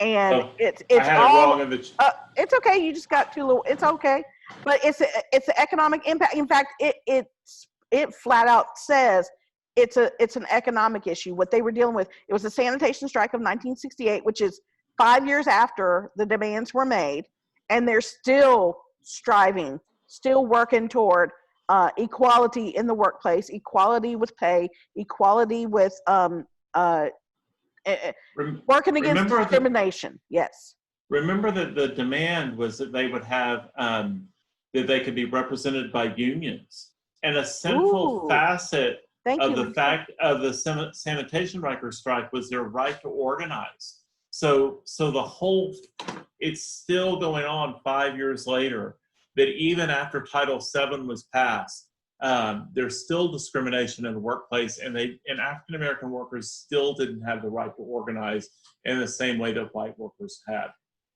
and it's I had all. it wrong in the. It's okay. You just got too little. It's okay, but it's the economic impact. In fact, it flat out says it's an economic issue. What they were dealing with, it was the sanitation strike of 1968, which is 5 years after the demands were made, and they're still striving, still working toward equality in the workplace, equality with pay, equality with working against discrimination. Yes. Remember that the demand was that they would have that they could be represented by unions, and a central facet of the fact of the sanitation worker strike was their right to organize. So the whole, it's still going on 5 years later, that even after Title VII was passed, there's still discrimination in the workplace, and African American workers still didn't have the right to organize in the same way that white workers had.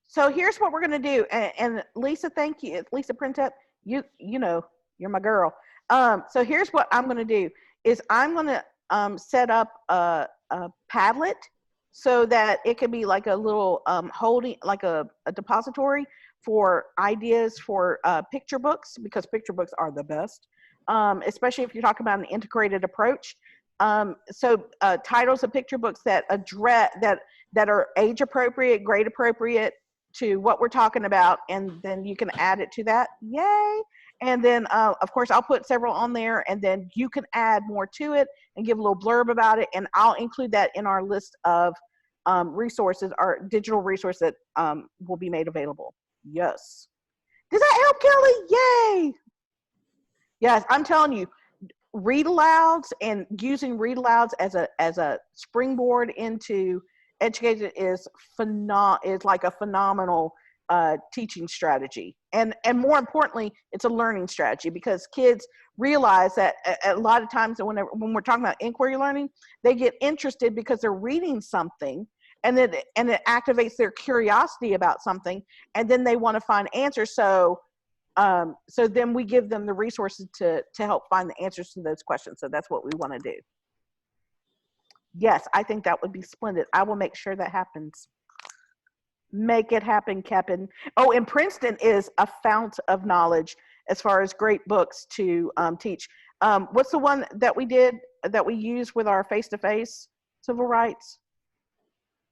So here's what we're going to do, and Lisa, thank you, Lisa Printep, you know, you're my girl. So here's what I'm going to do is I'm going to set up a Padlet so that it could be like a little holding, like a depository for ideas for picture books, because picture books are the best, especially if you're talking about an integrated approach. So titles of picture books that address that are age appropriate, grade appropriate to what we're talking about, and then you can add it to that. Yay! And then, of course, I'll put several on there, and then you can add more to it and give a little blurb about it, and I'll include that in our list of resources, our digital resources that will be made available. Yes. Does that help, Kelly? Yay! Yes, I'm telling you, read alouds and using read alouds as a springboard into education is like a phenomenal teaching strategy, and more importantly, it's a learning strategy, because kids realize that a lot of times when we're talking about inquiry learning, they get interested because they're reading something, and it activates their curiosity about something, and then they want to find answers. So then we give them the resources to help find the answers to those questions. So that's what we want to do. Yes, I think that would be splendid. I will make sure that happens. Make it happen, Captain. Oh, and Princeton is a fount of knowledge as far as great books to teach. What's the one that we used with our face-to-face civil rights?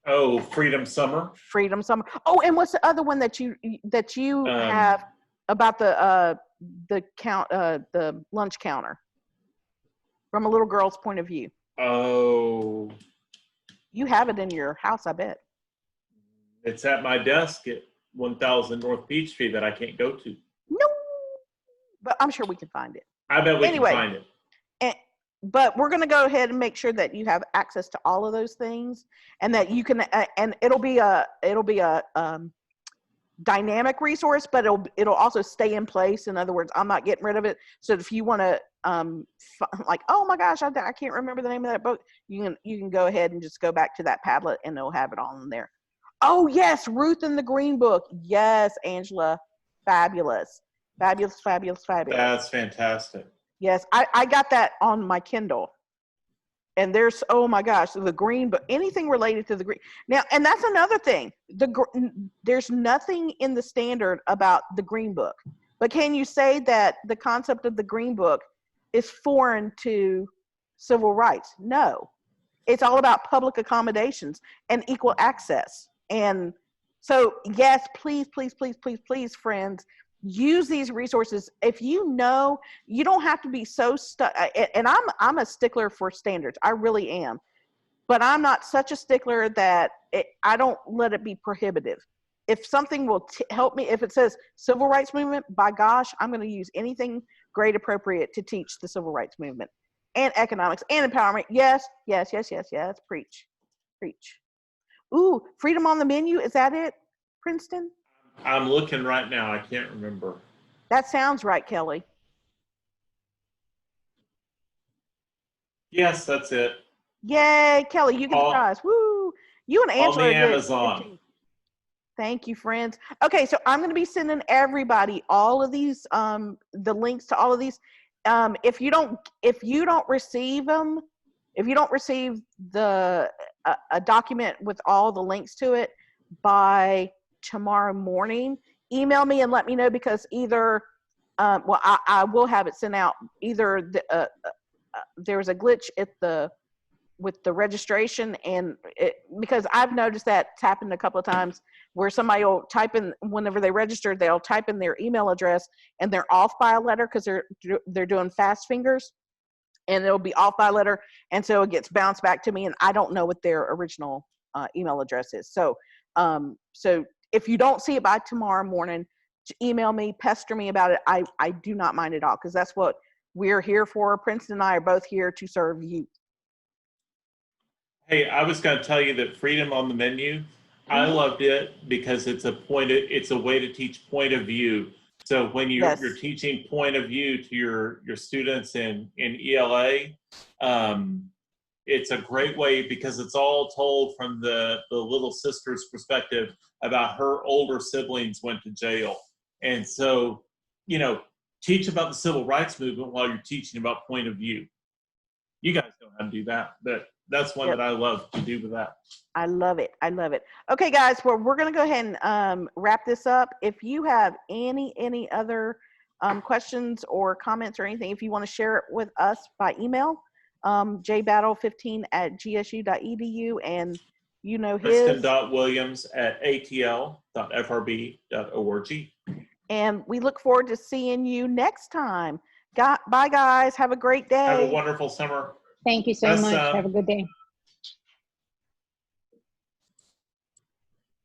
Oh, Freedom Summer. Freedom Summer. Oh, and what's the other one that you have about the lunch counter from a little girl's point of view? Oh. You have it in your house, I bet. It's at my desk at 1000 North Peachtree that I can't go to. No, but I'm sure we can find it. I bet we can find it. But we're going to go ahead and make sure that you have access to all of those things, and that you can, and it'll be a dynamic resource, but it'll also stay in place. In other words, I'm not getting rid of it. So if you want to, like, oh my gosh, I can't remember the name of that book, you can go ahead and just go back to that Padlet, and it'll have it all in there. Oh yes, Ruth and the Green Book. Yes, Angela, fabulous, fabulous, fabulous, fabulous. That's fantastic. Yes, I got that on my Kindle, and there's, oh my gosh, the Green Book, anything related to the Green. Now, and that's another thing. There's nothing in the standard about the Green Book, but can you say that the concept of the Green Book is foreign to civil rights? No, it's all about public accommodations and equal access. And so, yes, please, please, please, please, please, friends, use these resources. If you know, you don't have to be so stuck. And I'm a stickler for standards. I really am. But I'm not such a stickler that I don't let it be prohibitive. If something will help me, if it says civil rights movement, by gosh, I'm going to use anything grade appropriate to teach the civil rights movement and economics and empowerment. Yes, yes, yes, yes, yes. Preach, preach. Ooh, freedom on the menu. Is that it, Princeton? I'm looking right now. I can't remember. That sounds right, Kelly. Yes, that's it. Yay, Kelly, you get the prize. Woo! You and Angela on are the good. Amazon. Thank you, friends. Okay, so I'm going to be sending everybody all of these, the links to all of these. If you don't receive them, if you don't receive a document with all the links to it by tomorrow morning, email me and let me know, because either, well, I will have it sent out. Either there was a glitch with the registration, and because I've noticed that it's happened a couple of times where somebody will type in, whenever they register, they'll type in their email address and they're off by a letter because they're doing fast fingers, and it'll be off by a letter, and so it gets bounced back to me, and I don't know what their original email address is. So if you don't see it by tomorrow morning, email me, pester me about it. I do not mind at all, because that's what we're here for. Princeton and I are both here to serve you. Hey, I was going to tell you that Freedom on the Menu, I loved it because it's a way to teach point of view. So when you're teaching point of view to your students in ELA, it's a great way because it's all told from the little sister's perspective about her older siblings went to jail. And so, teach about the civil rights movement while you're teaching about point of view. You guys know how to do that, but that's one that I love to do with that. I love it. I love it. Okay, guys, well, we're going to go ahead and wrap this up. If you have any other questions or comments or anything, if you want to share it with us by email, jbattle15@gsu.edu, and his. Kristen.williams@atl.frb.org. And we look forward to seeing you next time. Bye, guys. Have a great day. Have a wonderful summer. Thank you so much. Have a good day.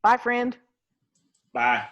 Bye, friend. Bye.